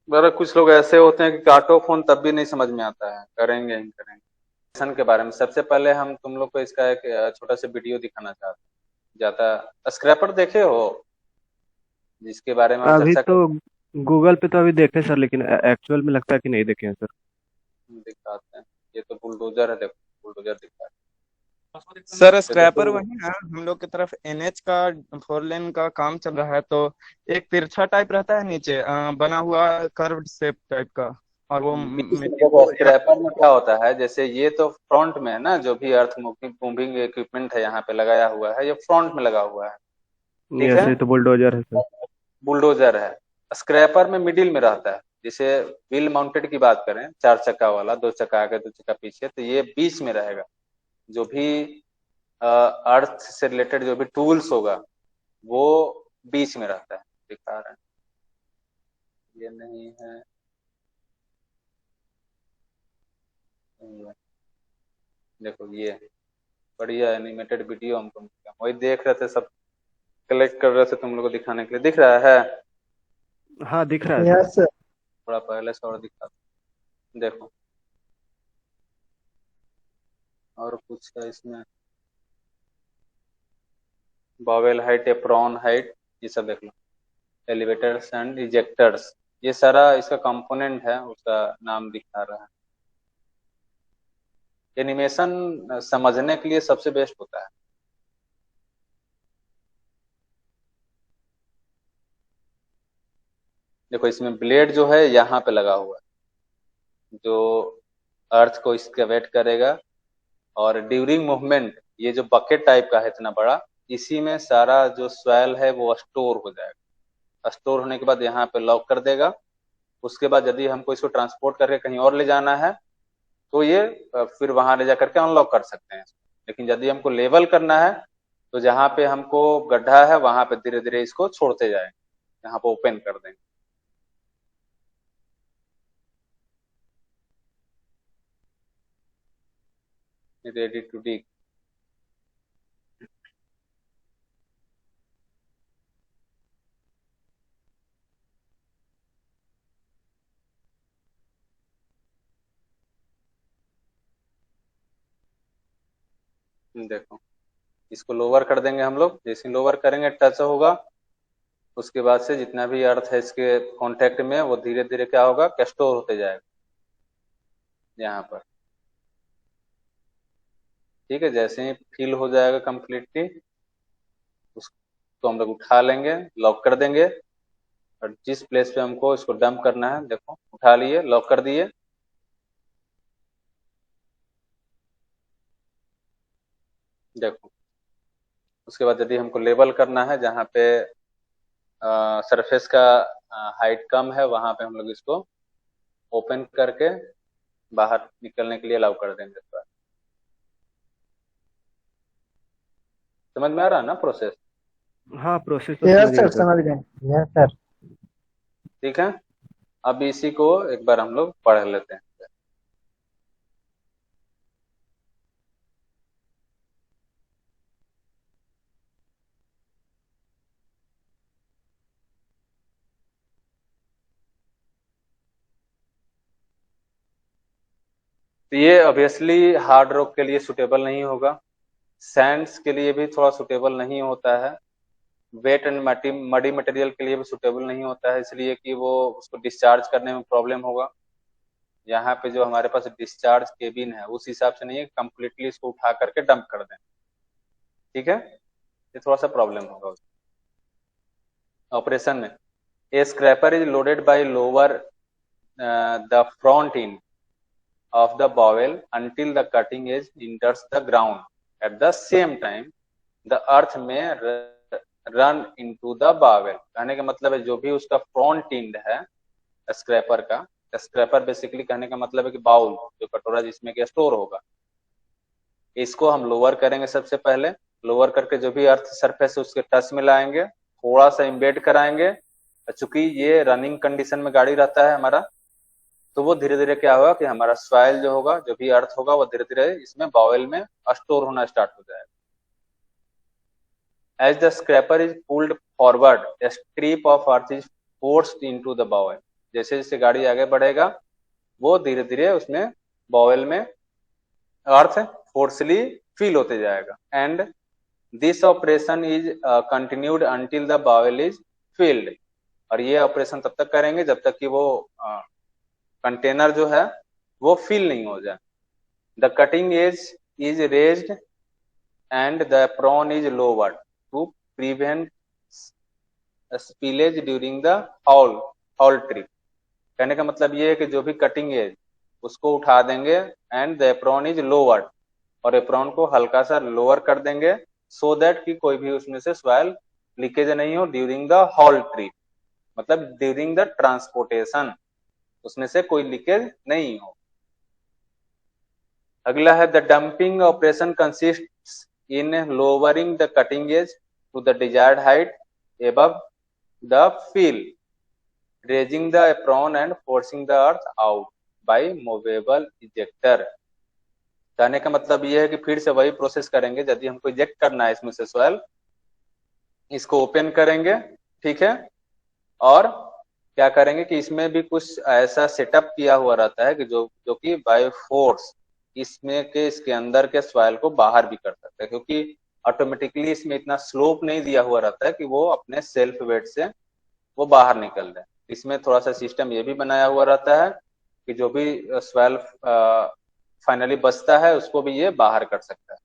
बड़ा कुछ लोग ऐसे होते हैं कि काटो फोन तब भी नहीं समझ में आता है, करेंगे ही करेंगे। के बारे में सबसे पहले हम तुम लोग को इसका एक छोटा सा वीडियो दिखाना चाहते हैं। जाता स्क्रैपर देखे हो जिसके बारे में हम अभी चर्चा तो गूगल पे तो अभी देखे सर, लेकिन एक्चुअल में लगता है कि नहीं देखे हैं सर। दिखाते हैं। ये तो बुलडोजर है, देखो बुलडोजर दिखा है सर। स्क्रैपर वही ना, हम लोग की तरफ एनएच का 4 लेन का काम चल रहा है, तो एक तिरछा टाइप रहता है नीचे बना हुआ कर्व्ड शेप टाइप का, और वो स्क्रैपर में क्या होता है, जैसे ये तो फ्रंट में है ना, जो भी अर्थ मूविंग इक्विपमेंट है यहाँ पे लगाया हुआ है, ये फ्रंट में लगा हुआ है। ठीक है, ऐसे तो बुलडोजर है सर। बुलडोजर है। स्क्रैपर में मिडिल में रहता है, जैसे व्हील माउंटेड की बात करें, 4 चक्का वाला, 2 चक्का आगे 2 चक्का पीछे, तो ये बीच में रहेगा। जो भी अर्थ से रिलेटेड जो भी टूल्स होगा वो बीच में रहता है। दिखा रहे हैं, ये नहीं है, देखो ये बढ़िया एनिमेटेड वीडियो हमको वही देख रहे थे, सब कलेक्ट कर रहे थे तुम लोग को दिखाने के लिए। दिख रहा है? हाँ दिख रहा है यस सर। थोड़ा पहले से और दिखा, देखो और कुछ है इसमें, बॉवेल हाइट, एप्रॉन हाइट, ये सब देख लो, एलिवेटर्स एंड इजेक्टर्स, ये सारा इसका कंपोनेंट है, उसका नाम दिखा रहा है। एनिमेशन समझने के लिए सबसे बेस्ट होता है। देखो इसमें ब्लेड जो है यहाँ पे लगा हुआ है, जो अर्थ को एक्सकैवेट करेगा, और ड्यूरिंग मूवमेंट ये जो बकेट टाइप का है इतना बड़ा, इसी में सारा जो सॉइल है वो स्टोर हो जाएगा। स्टोर होने के बाद यहाँ पे लॉक कर देगा। उसके बाद यदि हमको इसको ट्रांसपोर्ट करके कहीं और ले जाना है तो ये फिर वहां ले जा करके अनलॉक कर सकते हैं। लेकिन यदि हमको लेवल करना है तो जहाँ पे हमको गड्ढा है वहां पे धीरे धीरे इसको छोड़ते जाए, यहाँ पे ओपन कर देंगे। Ready to dig. देखो इसको लोअर कर देंगे हम लोग, जैसे लोअर करेंगे टच होगा, उसके बाद से जितना भी अर्थ है इसके कांटेक्ट में वो धीरे धीरे क्या होगा, स्टोर होते जाएगा यहाँ पर। ठीक है, जैसे ही फिल हो जाएगा कम्प्लीटली उसको हम लोग उठा लेंगे, लॉक कर देंगे, और जिस प्लेस पे हमको इसको डंप करना है, देखो उठा लिए, लॉक कर दिए। देखो उसके बाद यदि हमको लेबल करना है, जहाँ पे सरफेस का हाइट कम है, वहां पे हम लोग इसको ओपन करके बाहर निकलने के लिए अलाउ कर देंगे। समझ में आ रहा है ना प्रोसेस? हाँ, प्रोसेस तो यस समझ सर, गया सर। समझ गए। Yes sir. ठीक है, अब इसी को एक बार हम लोग पढ़ लेते हैं। तो ये ऑब्वियसली हार्ड रॉक के लिए सुटेबल नहीं होगा, सैंड्स के लिए भी थोड़ा सुटेबल नहीं होता है, वेट एंड मडी मटेरियल के लिए भी सुटेबल नहीं होता है, इसलिए कि वो उसको डिस्चार्ज करने में प्रॉब्लम होगा। यहाँ पे जो हमारे पास डिस्चार्ज केबिन है उस हिसाब से नहीं है, कंप्लीटली इसको उठा करके डंप कर दें। ठीक है, ये थोड़ा सा प्रॉब्लम होगा ऑपरेशन में। A scraper is loaded by lower the front in of the bowel until the cutting edge enters the ground. At the same time, the earth may run into the bowel. कहने का मतलब है जो भी उसका front end है scraper का, scraper basically कहने का मतलब है कि बाउल, जो कटोरा जिसमें कि स्टोर होगा, इसको हम लोअर करेंगे सबसे पहले। लोअर करके जो भी अर्थ सरफेस है उसके टच में लाएंगे, थोड़ा सा इम्बेड कराएंगे। चूंकि ये रनिंग कंडीशन में गाड़ी रहता है हमारा, तो वो धीरे धीरे क्या होगा कि हमारा सॉइल जो होगा, जो भी अर्थ होगा, वो धीरे धीरे इसमें बाउल में स्टोर होना स्टार्ट हो जाएगा। As the scraper is pulled forward, a strip of earth is forced into the bowel. जैसे जैसे गाड़ी आगे बढ़ेगा वो धीरे धीरे उसमें बाउल में अर्थ फोर्सली फिल होते जाएगा। And this operation is continued until the bowl is filled. और ये ऑपरेशन तब तक करेंगे जब तक कि वो कंटेनर जो है वो फिल नहीं हो जाए। The cutting edge is raised and the apron is lowered to prevent spillage during the haul trip. कहने का मतलब ये है कि जो भी कटिंग एज उसको उठा देंगे and the apron is lowered, और एप्रॉन को हल्का सा लोअर कर देंगे, सो दैट कि कोई भी उसमें से सॉइल लीकेज नहीं हो ड्यूरिंग द हॉल ट्रिप, मतलब ड्यूरिंग द ट्रांसपोर्टेशन उसमें से कोई लीकेज नहीं हो। अगला है the dumping operation consist in lowering the cutting edge to the desired height above the fill, raising the apron and forcing the earth out by movable ejector। कहने का मतलब ये है कि फिर से वही प्रोसेस करेंगे। यदि हमको इजेक्ट करना है इसमें से सॉइल, इसको ओपन करेंगे, ठीक है, और क्या करेंगे कि इसमें भी कुछ ऐसा सेटअप किया हुआ रहता है कि जो कि बाय फोर्स इसमें के इसके अंदर के सॉइल को बाहर भी कर सकता है, क्योंकि ऑटोमेटिकली इसमें इतना स्लोप नहीं दिया हुआ रहता है कि वो अपने सेल्फ वेट से वो बाहर निकल जाए। इसमें थोड़ा सा सिस्टम ये भी बनाया हुआ रहता है कि जो भी स्वेल फाइनली बचता है उसको भी ये बाहर कर सकता है।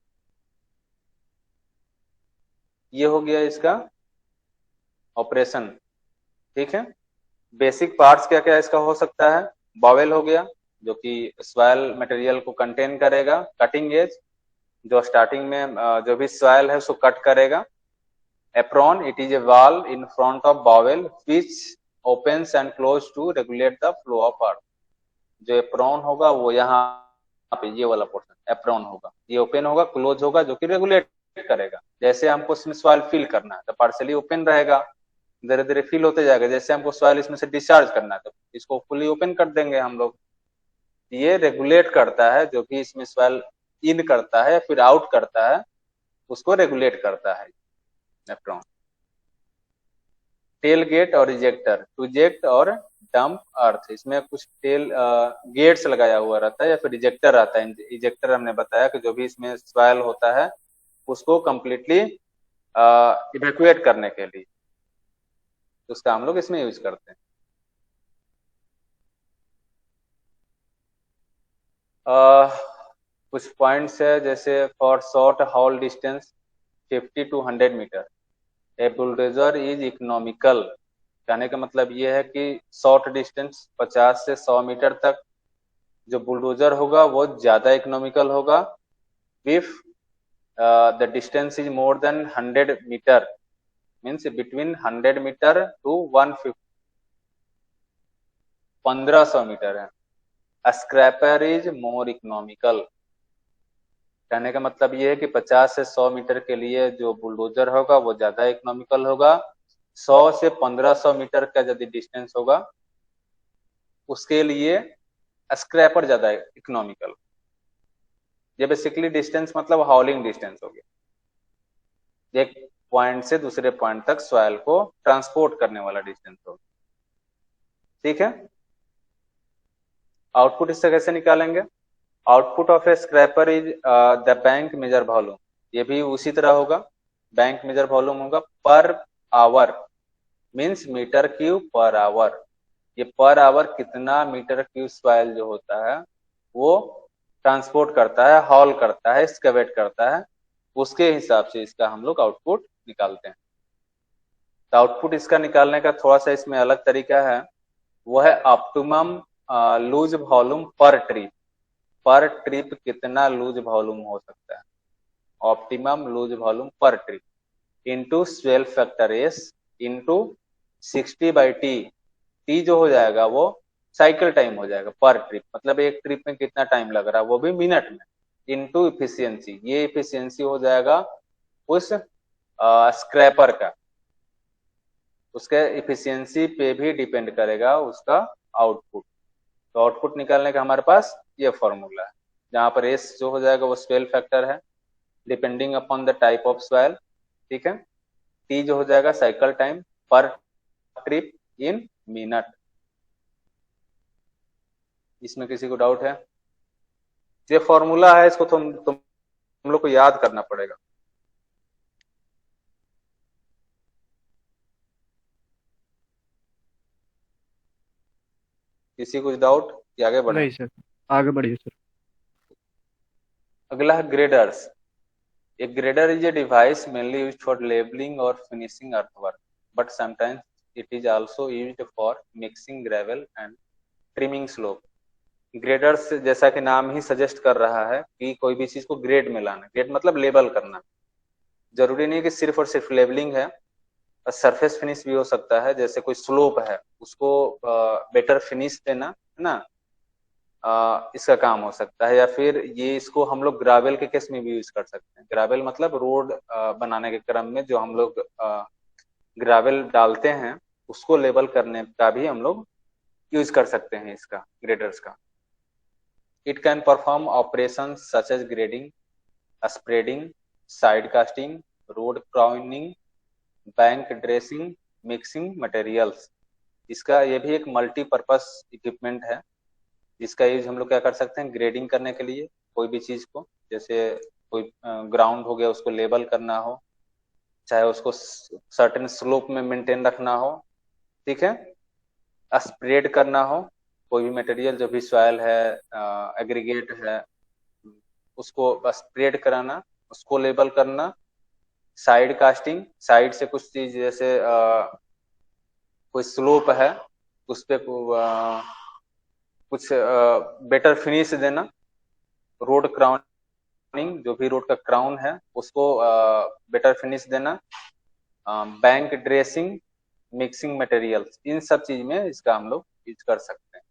ये हो गया इसका ऑपरेशन। ठीक है, बेसिक पार्ट्स क्या क्या इसका हो सकता है। बावेल हो गया जो कि सॉइल मटेरियल को कंटेन करेगा। कटिंग एज जो स्टार्टिंग में जो भी सॉइल है उसको कट करेगा। Apron, it is a wall in front of bowl which opens and close to regulate the flow of earth. जो एप्रॉन होगा वो यहाँ पे ये वाला पोर्शन एप्रॉन होगा, ये ओपन होगा, क्लोज होगा, जो कि रेगुलेट करेगा। जैसे हमको इसमें सॉइल फिल करना है तो पार्शियली ओपन रहेगा, धीरे धीरे फिल होते जाएगा। जैसे हमको सॉइल इसमें से डिस्चार्ज करना है तो इसको फुली ओपन कर देंगे हम लोग। ये रेगुलेट करता है, जो भी इसमें सॉइल इन करता है फिर आउट करता है उसको रेगुलेट करता है एप्रॉन। टेल गेट और इजेक्टर, टू इजेक्ट और डंप अर्थ, इसमें कुछ टेल गेट्स लगाया हुआ रहता है या फिर इजेक्टर रहता है। इजेक्टर हमने बताया कि जो भी इसमें सॉइल होता है उसको कंप्लीटली इवैक्यूएट करने के लिए उसका हम लोग इसमें यूज करते हैं। कुछ पॉइंट्स है जैसे for short haul distance 50 to 100 metre a bulldozer is economical. कहने का मतलब ये है कि शॉर्ट डिस्टेंस 50 से 100 मीटर तक जो बुलडोजर होगा वो ज्यादा इकोनॉमिकल होगा if the distance is more than 100 metre, means between 100 metre to 150 1500 metre है। Scraper is more economical. कहने का मतलब ये है कि 50 से 100 मीटर के लिए जो बुलडोजर होगा वो ज्यादा इकोनॉमिकल होगा। 100 से 1500 मीटर का यदि डिस्टेंस होगा उसके लिए स्क्रैपर ज्यादा इकोनॉमिकल। ये बेसिकली डिस्टेंस मतलब हॉलिंग डिस्टेंस हो गया, एक पॉइंट से दूसरे पॉइंट तक सॉइल को ट्रांसपोर्ट करने वाला डिस्टेंस होगा। ठीक है, आउटपुट इससे कैसे निकालेंगे? Output of a scraper is the bank measure volume. ये भी उसी तरह होगा, बैंक मेजर वॉल्यूम होगा per hour, means metre cube per hour. ये पर आवर कितना मीटर क्यूब सॉइल जो होता है वो ट्रांसपोर्ट करता है, हॉल करता है, एक्सकैवेट करता है, उसके हिसाब से इसका हम लोग आउटपुट निकालते हैं। तो आउटपुट इसका निकालने का थोड़ा सा इसमें अलग तरीका है, वो है ऑप्टिमम लूज वॉल्यूम पर ट्रिप। पर ट्रिप कितना लूज वॉल्यूम हो सकता है, ऑप्टिमम लूज वॉल्यूम पर trip into swell factor S into 60/T। T जो हो जाएगा वो साइकिल टाइम हो जाएगा पर ट्रिप, मतलब एक ट्रिप में कितना टाइम लग रहा है वो भी मिनट में, इंटू इफिशियंसी। ये इफिशियंसी हो जाएगा उस स्क्रैपर का, उसके इफिशियंसी पे भी डिपेंड करेगा उसका आउटपुट। तो आउटपुट निकालने का हमारे पास ये फॉर्मूला है, जहां पर एस जो हो जाएगा वो स्वेल फैक्टर है depending upon the type of soil. ठीक है, टी जो हो जाएगा साइकिल टाइम पर ट्रिप इन मिनट। इसमें किसी को डाउट है? ये फॉर्मूला है, इसको तुम लोग को याद करना पड़ेगा। किसी कुछ डाउट कि आगे बढ़े? नहीं सर, आगे बढ़िए सर। अगला है graders. A grader is a device mainly used for labeling or finishing earthwork, but sometimes it is also used for mixing gravel and trimming slope. Graders जैसा कि नाम ही सजेस्ट कर रहा है कि कोई भी चीज को ग्रेड में लाना। ग्रेड मतलब लेबल करना। जरूरी नहीं कि सिर्फ और सिर्फ लेबलिंग है, सरफेस फिनिश भी हो सकता है। जैसे कोई स्लोप है उसको बेटर फिनिश देना है ना, इसका काम हो सकता है। या फिर ये इसको हम लोग ग्रावेल के केस में भी यूज कर सकते हैं। ग्रावेल मतलब रोड बनाने के क्रम में जो हम लोग ग्रावेल डालते हैं उसको लेबल करने का भी हम लोग यूज कर सकते हैं इसका, ग्रेडर्स का। It can perform operation such as grading, spreading, side casting, road crowning, bank dressing, mixing materials. इसका ये भी एक मल्टीपर्पज इक्विपमेंट है। इसका यूज हम लोग क्या कर सकते हैं, ग्रेडिंग करने के लिए कोई भी चीज को, जैसे कोई ग्राउंड हो गया उसको लेबल करना हो, चाहे उसको सर्टेन स्लोप में मेंटेन रखना हो। ठीक है, स्प्रेड करना हो, कोई भी मटेरियल जो भी सॉइल है, एग्रीगेट है, उसको स्प्रेड कराना, उसको लेबल करना। साइड कास्टिंग, साइड से कुछ चीज जैसे कोई स्लोप है उस पे कुछ बेटर फिनिश देना। रोड क्राउनिंग, जो भी रोड का क्राउन है उसको बेटर फिनिश देना। बैंक ड्रेसिंग, मिक्सिंग मटेरियल्स, इन सब चीज में इसका हम लोग यूज कर सकते हैं।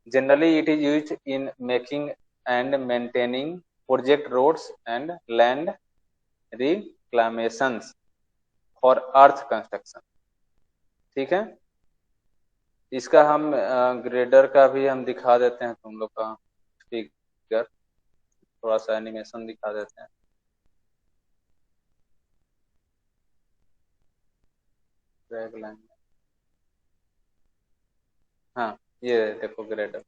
Generally it is use in making and maintaining project roads and land reclamations for earth construction. ठीक है, इसका हम ग्रेडर का भी हम दिखा देते हैं तुम लोग का फिगर, थोड़ा सा एनिमेशन दिखा देते हैं। हाँ, ये देखो ग्रेडर।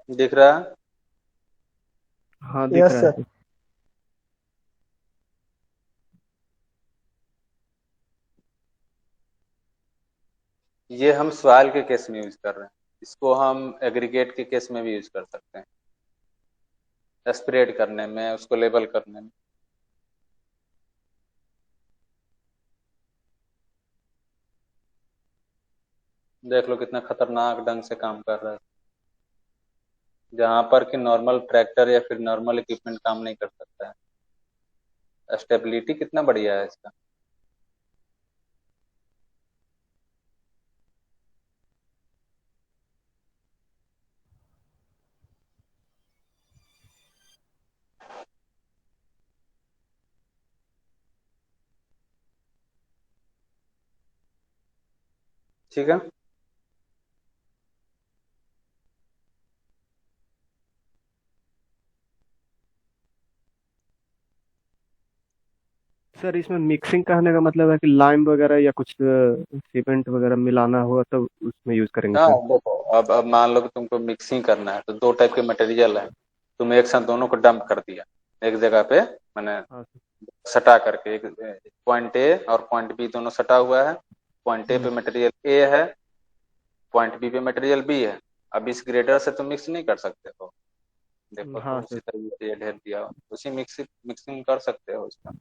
दिख रहा है? हाँ दिख यस रहा है सर। सर। ये हम सॉइल के केस में यूज कर रहे हैं, इसको हम एग्रीगेट के केस में भी यूज कर सकते हैं, स्प्रेड करने में, उसको लेबल करने में। देख लो कितना खतरनाक ढंग से काम कर रहा है, जहां पर कि नॉर्मल ट्रैक्टर या फिर नॉर्मल इक्विपमेंट काम नहीं कर सकता है। स्टेबिलिटी कितना बढ़िया है इसका। ठीक है। सर इसमें मिक्सिंग कहने का मतलब है कि लाइम वगैरह या कुछ सीमेंट वगैरह मिलाना हुआ तो उसमें यूज करेंगे हाँ सर। देखो, अब मान लो कि तुमको मिक्सिंग करना है, तो दो टाइप के मटेरियल है, तुम एक साथ दोनों को डंप कर दिया एक जगह पे, मैंने हाँ सर। सटा करके, एक पॉइंट ए और पॉइंट बी दोनों सटा हुआ है। पॉइंट ए पे मटेरियल ए है, पॉइंट बी पे मटेरियल बी है। अब इस ग्रेडर से तुम मिक्स नहीं कर सकते हो, देखो तो हाँ उसी सर। तरीके से ये ढेर दिया हो, उसी मिक्सिंग कर सकते हो इसका।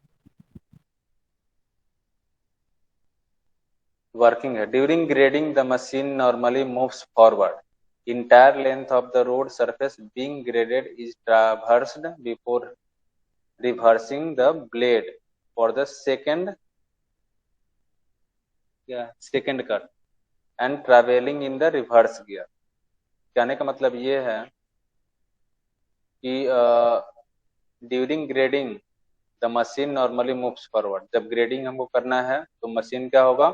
वर्किंग है, during grading the machine normally moves forward, entire length of the road surface being graded is traversed before reversing the blade for the second cut and traveling in the reverse gear। कहने का मतलब ये है कि during grading the machine normally moves forward, जब grading हमको करना है तो मशीन क्या होगा,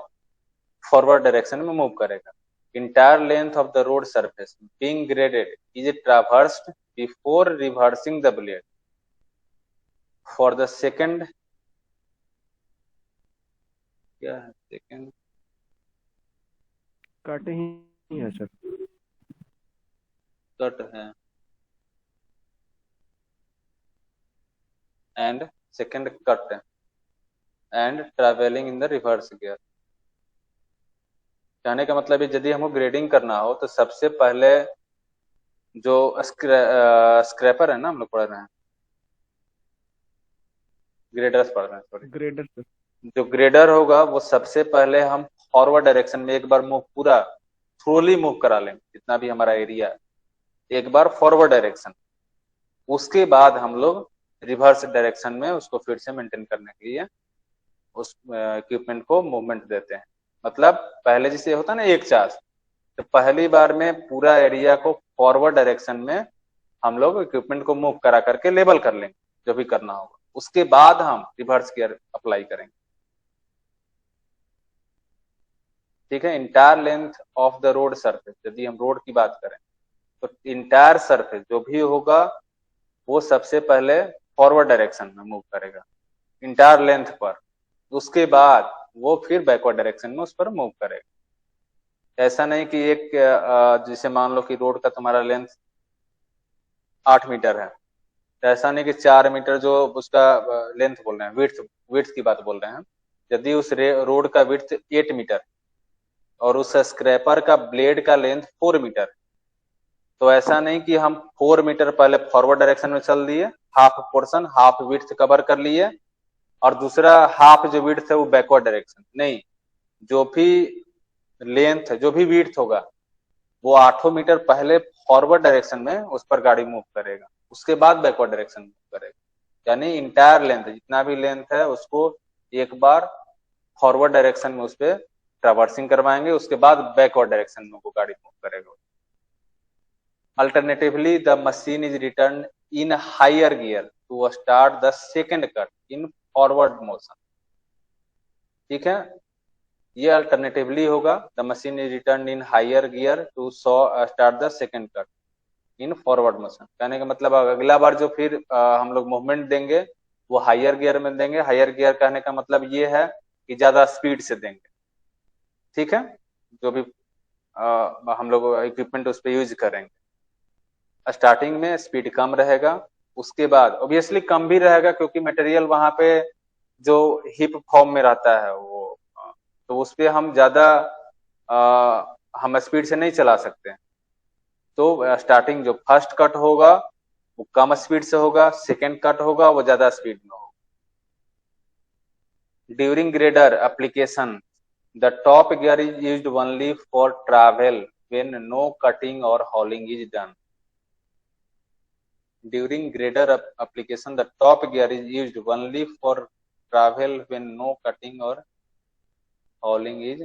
फॉरवर्ड डायरेक्शन में मूव करेगा। Entire length of the road surface being graded is traversed before reversing the blade for the second, क्या है सेकंड कट ही है सर। कट है, and second cut and travelling in the reverse gear. कहने का मतलब है यदि हमको ग्रेडिंग करना हो तो सबसे पहले जो स्क्रैपर है ना, हम लोग पढ़ रहे हैं, ग्रेडर्स पढ़ रहे हैं सॉरी, ग्रेडर सर। जो ग्रेडर होगा वो सबसे पहले हम फॉरवर्ड डायरेक्शन में एक बार मूव, पूरा थ्रोली मूव करा लेंगे जितना भी हमारा एरिया है, एक बार फॉरवर्ड डायरेक्शन, उसके बाद हम लोग रिवर्स डायरेक्शन में उसको फिर से मेंटेन करने के लिए उस इक्विपमेंट को मूवमेंट देते हैं। मतलब पहले जैसे होता है ना एक चार्ज, तो पहली बार में पूरा एरिया को फॉरवर्ड डायरेक्शन में हम लोग इक्विपमेंट को मूव करा करके लेबल कर लेंगे जो भी करना होगा, उसके बाद हम रिवर्स गियर अप्लाई करेंगे। ठीक है। Entire length of the road surface, यदि हम रोड की बात करें तो इंटायर सरफेस जो भी होगा वो सबसे पहले फॉरवर्ड डायरेक्शन में मूव करेगा इंटायर लेंथ पर, उसके बाद वो फिर बैकवर्ड डायरेक्शन में उस पर मूव करेगा। ऐसा नहीं कि एक जैसे मान लो कि रोड का तुम्हारा लेंथ 8 मीटर है, तो ऐसा नहीं कि 4 मीटर जो उसका लेंथ बोल रहे हैं, विड्थ की बात बोल रहे हैं, यदि उस रोड का विड्थ 8 मीटर और उस स्क्रैपर का ब्लेड का लेंथ 4 मीटर, तो ऐसा नहीं कि हम 4 मीटर पहले फॉरवर्ड डायरेक्शन में चल दिए, half portion half width cover कर लिए, और दूसरा हाफ जो विड्थ है वो बैकवर्ड डायरेक्शन नहीं, जो भी लेंथ जो भी विड्थ होगा वो 8 मीटर पहले फॉरवर्ड डायरेक्शन में उस पर गाड़ी मूव करेगा, उसके बाद बैकवर्ड डायरेक्शन मूव करेगा। यानी इंटायर लेंथ जितना भी लेंथ है उसको एक बार फॉरवर्ड डायरेक्शन में उस पर ट्रैवर्सिंग करवाएंगे, उसके बाद बैकवर्ड डायरेक्शन में वो गाड़ी मूव करेगा। Alternatively the machine is return in higher gear to start the second cut in forward motion. ठीक है, ये अल्टरनेटिवली होगा, the machine is return in higher gear to start the second cut in forward motion. कहने का मतलब अगला बार जो फिर हम लोग मूवमेंट देंगे वो हायर गियर में देंगे। हायर गियर कहने का मतलब ये है कि ज्यादा स्पीड से देंगे। ठीक है, जो भी हम लोग इक्विपमेंट उस पर यूज करेंगे, स्टार्टिंग में स्पीड कम रहेगा, उसके बाद ऑब्वियसली कम भी रहेगा क्योंकि मटेरियल वहां पे जो हिप फॉर्म में रहता है वो, तो उस पे हम ज्यादा हम स्पीड से नहीं चला सकते हैं। तो स्टार्टिंग जो फर्स्ट कट होगा वो कम स्पीड से होगा, सेकेंड कट होगा वो ज्यादा स्पीड में होगा। During grader application the top gear is used only for travel when no cutting और hauling is done. During grader application, the top gear is used only for travel when no cutting or hauling is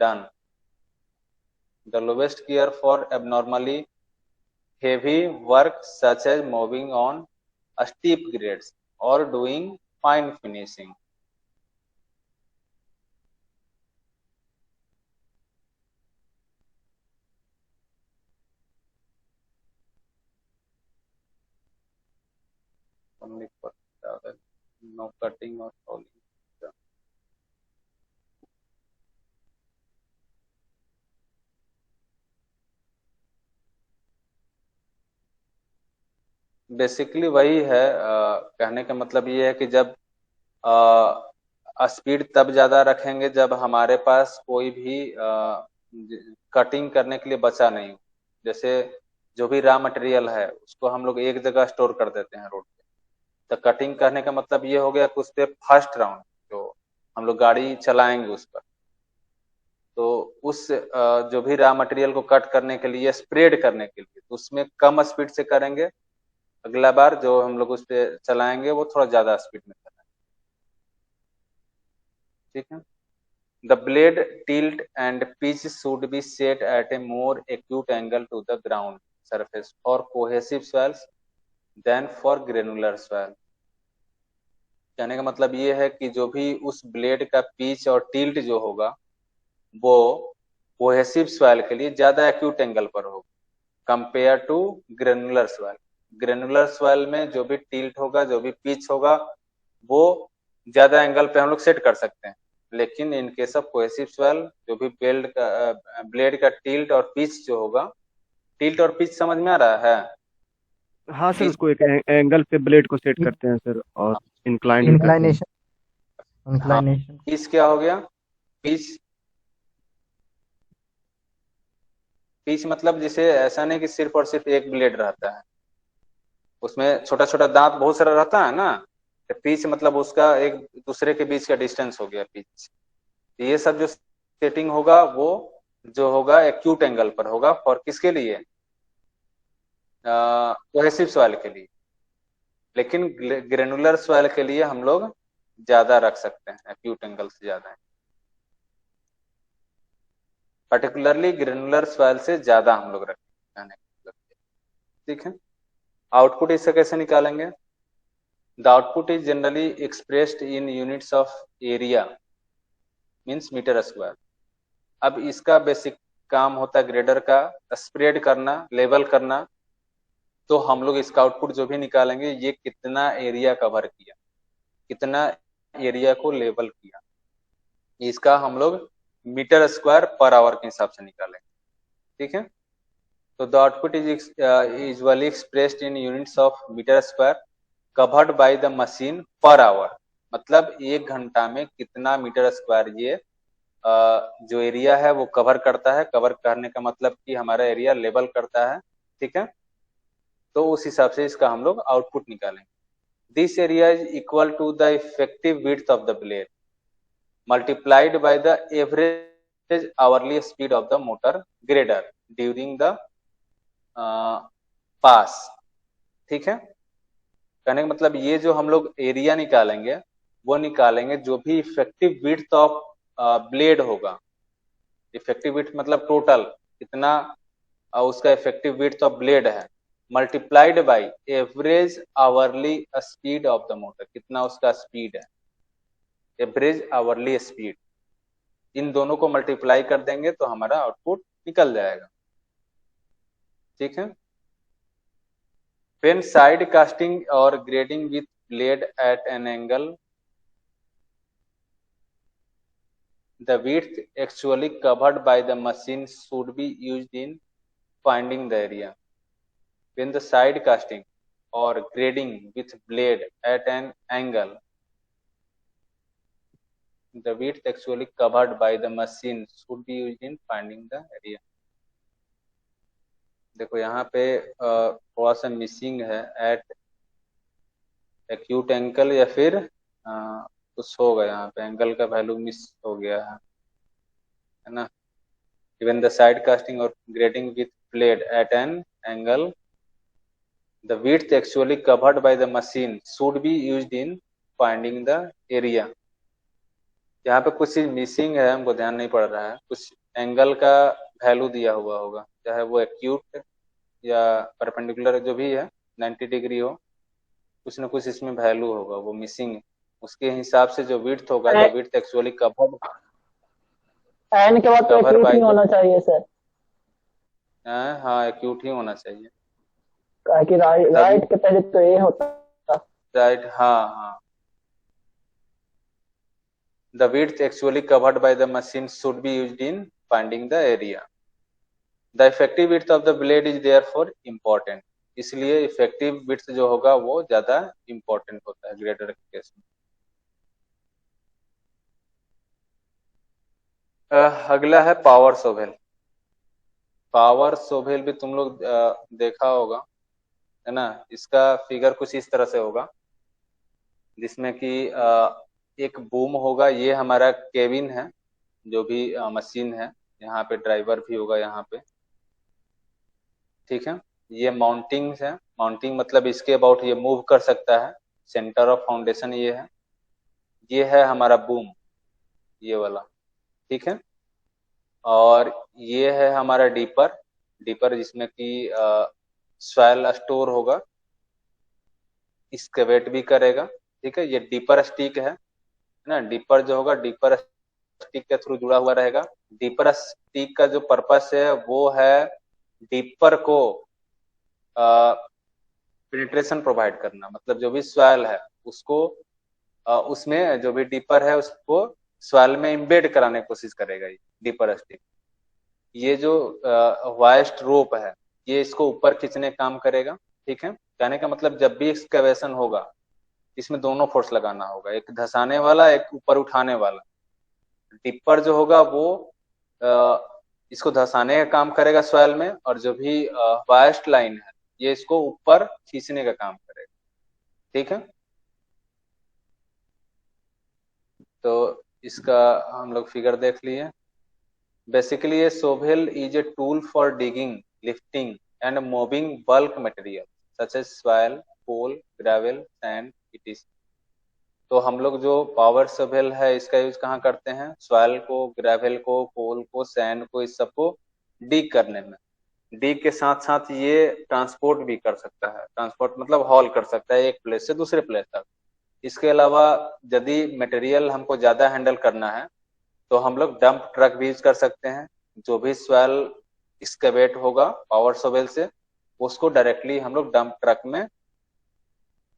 done. The lowest gear for abnormally heavy work such as moving on steep grades or doing fine finishing. Only for travel, no cutting or hauling. Basically वही है, कहने का मतलब ये है कि जब speed तब ज्यादा रखेंगे जब हमारे पास कोई भी कटिंग करने के लिए बचा नहीं हो। जैसे जो भी रॉ मटेरियल है उसको हम लोग एक जगह स्टोर कर देते हैं रोड पे, तो कटिंग करने का मतलब ये हो गया कि उस पर फर्स्ट राउंड जो हम लोग गाड़ी चलाएंगे उस पर, तो उस जो भी रॉ मटेरियल को कट करने के लिए, स्प्रेड करने के लिए, तो उसमें कम स्पीड से करेंगे। अगला बार जो हम लोग उस पर चलाएंगे वो थोड़ा ज्यादा स्पीड में चलाएंगे। ठीक है। The blade tilt and pitch should be set at a more acute angle to the ground surface for cohesive swells than for granular swell। कहने का मतलब ये है कि जो भी उस ब्लेड का पिच और टिल्ट जो होगा वो कोहेसिव स्वैल के लिए ज्यादा एक्यूट एंगल पर होगा कंपेयर टू ग्रेनुलर स्वैल। ग्रेनुलर स्वैल में जो भी टिल्ट होगा, जो भी पिच होगा, वो ज्यादा एंगल पे हम लोग सेट कर सकते हैं। लेकिन इन केस ऑफ कोहेसिव स्वैल जो भी ब्लेड का टिल्ट और पिच जो होगा, टिल्ट और पिच समझ में आ रहा है? हाँ सर, उसको एक एंगल पे ब्लेड को सेट करते हैं सर, और इंक्लाइन इंक्लाइनेशन हाँ, इंक्लाइनेशन पिच क्या हो गया? पिच, पिच मतलब जैसे ऐसा नहीं कि सिर्फ और सिर्फ एक ब्लेड रहता है, उसमें छोटा छोटा दांत बहुत सारा रहता है ना, तो पिच मतलब उसका एक दूसरे के बीच का डिस्टेंस हो गया पिच। ये सब जो सेटिंग होगा वो जो होगा एक्यूट एंगल पर होगा, फॉर किसके लिए? कोहेसिव स्वैल के लिए। लेकिन ग्रेनुलर स्वैल के लिए हम लोग ज्यादा रख सकते हैं, एक्यूट एंगल से ज्यादा है, पर्टिकुलरली ग्रेनुलर स्वैल से ज्यादा हम लोग रखते हैं। ठीक है। आउटपुट इससे कैसे निकालेंगे? The output is generally expressed in units of area means metre square. अब इसका बेसिक काम होता है ग्रेडर का स्प्रेड करना, लेवल करना। तो हम लोग इसका आउटपुट जो भी निकालेंगे ये कितना एरिया कवर किया, कितना एरिया को लेवल किया, इसका हम लोग मीटर स्क्वायर पर आवर के हिसाब से निकालेंगे। ठीक है। तो the output is usually expressed in units of metre square covered by the machine per hour. मतलब एक घंटा में कितना मीटर स्क्वायर ये जो एरिया है वो कवर करता है। कवर करने का मतलब कि हमारा एरिया लेवल करता है। ठीक है। तो उस हिसाब से इसका हम लोग आउटपुट निकालेंगे। This area is equal to the effective width of the blade multiplied by the average hourly speed of the motor grader during the pass. ठीक है। कहने का मतलब ये जो हम लोग एरिया निकालेंगे वो निकालेंगे जो भी इफेक्टिव विड्थ ऑफ ब्लेड होगा। इफेक्टिव विड्थ मतलब टोटल कितना उसका इफेक्टिव विड्थ ऑफ ब्लेड है, multiplied by average hourly speed of the motor, कितना उसका स्पीड है, एवरेज आवरली स्पीड। इन दोनों को मल्टीप्लाई कर देंगे तो हमारा आउटपुट निकल जाएगा। ठीक है। When side casting or grading with blade at an angle, the width actually covered by the machine should be used in finding the area. When the side casting or grading with blade at an angle, the width actually covered by the machine should be used in finding the area. देखो यहाँ पे थोड़ा सा missing है, eight acute angle या फिर कुछ होगा यहाँ पे, एंगल का वैल्यू मिस हो गया है ना. Even the side casting or grading with blade at an angle, the width actually covered by the machine should be used in finding the area. यहाँ पे कुछ चीज मिसिंग है, हमको ध्यान नहीं पड़ रहा है. कुछ एंगल का वैल्यू दिया हुआ होगा, चाहे वो एक्यूट या परपेंडिकुलर जो भी है 90 डिग्री हो, कुछ ना कुछ इसमें वैल्यू होगा, वो मिसिंग है. उसके हिसाब से जो विड्थ होगा, the width actually covered, N के बाद तो एक्यूट ही होना चाहिए सर. हाँ एक्यूट ही होना चाहिए, कि राइट के पहले तो ए होता. राइट, हाँ हाँ. The width actually covered by the machine should be used in finding the area. The effective width of the blade is therefore important. इसलिए इफेक्टिव विड्थ जो होगा वो ज्यादा इंपॉर्टेंट होता है ग्रेडर के केस में. अगला है पावर सोवेल. पावर सोवेल भी तुम लोग देखा होगा, है ना. इसका फिगर कुछ इस तरह से होगा, जिसमें कि एक बूम होगा. ये हमारा केबिन है, जो भी मशीन है. यहाँ पे ड्राइवर भी होगा यहाँ पे, ठीक है. ये माउंटिंग है. माउंटिंग मतलब इसके अबाउट ये मूव कर सकता है. सेंटर ऑफ फाउंडेशन ये है. ये है हमारा बूम, ये वाला, ठीक है. और ये है हमारा डीपर. डीपर जिसमें कि सॉइल स्टोर होगा, एक्सकेवेट भी करेगा, ठीक है. ये डीपर स्टिक है ना. डीपर जो होगा, डीपर स्टिक के थ्रू जुड़ा हुआ रहेगा. डीपर स्टिक का जो पर्पस है वो है डीपर को पेनिट्रेशन प्रोवाइड करना. मतलब जो भी सॉइल है उसको उसमें जो भी डीपर है उसको सॉइल में इम्बेड कराने की कोशिश करेगा ये डीपर स्टिक. ये जो वाइस्ट रोप है ये इसको ऊपर खींचने का काम करेगा, ठीक है. कहने का मतलब जब भी एक्सकैवेशन होगा इसमें दोनों फोर्स लगाना होगा, एक धंसाने वाला, एक ऊपर उठाने वाला. डिपर जो होगा वो इसको धंसाने का काम करेगा सॉइल में, और जो भी वाइस्ट लाइन है ये इसको ऊपर खींचने का काम करेगा, ठीक है. तो इसका हम लोग फिगर देख लिए. बेसिकली ये shovel is a tool for digging, lifting and moving bulk material such as soil, coal, gravel, sand, etc. तो हम लोग जो पावर सोवेल है इसका यूज कहाँ करते हैं? सॉइल को, ग्रेवल को, कोल को, सैंड को, इस सबको डिग करने में. डिग के साथ साथ ये ट्रांसपोर्ट भी कर सकता है. ट्रांसपोर्ट मतलब हॉल कर सकता है एक प्लेस से दूसरे प्लेस तक. इसके अलावा यदि मटेरियल हमको ज्यादा हैंडल करना है तो हम लोग डंप ट्रक भी यूज कर सकते हैं. जो भी सॉइल एक्सकेवेट होगा पावर सोवेल से, उसको डायरेक्टली हम लोग डंप ट्रक में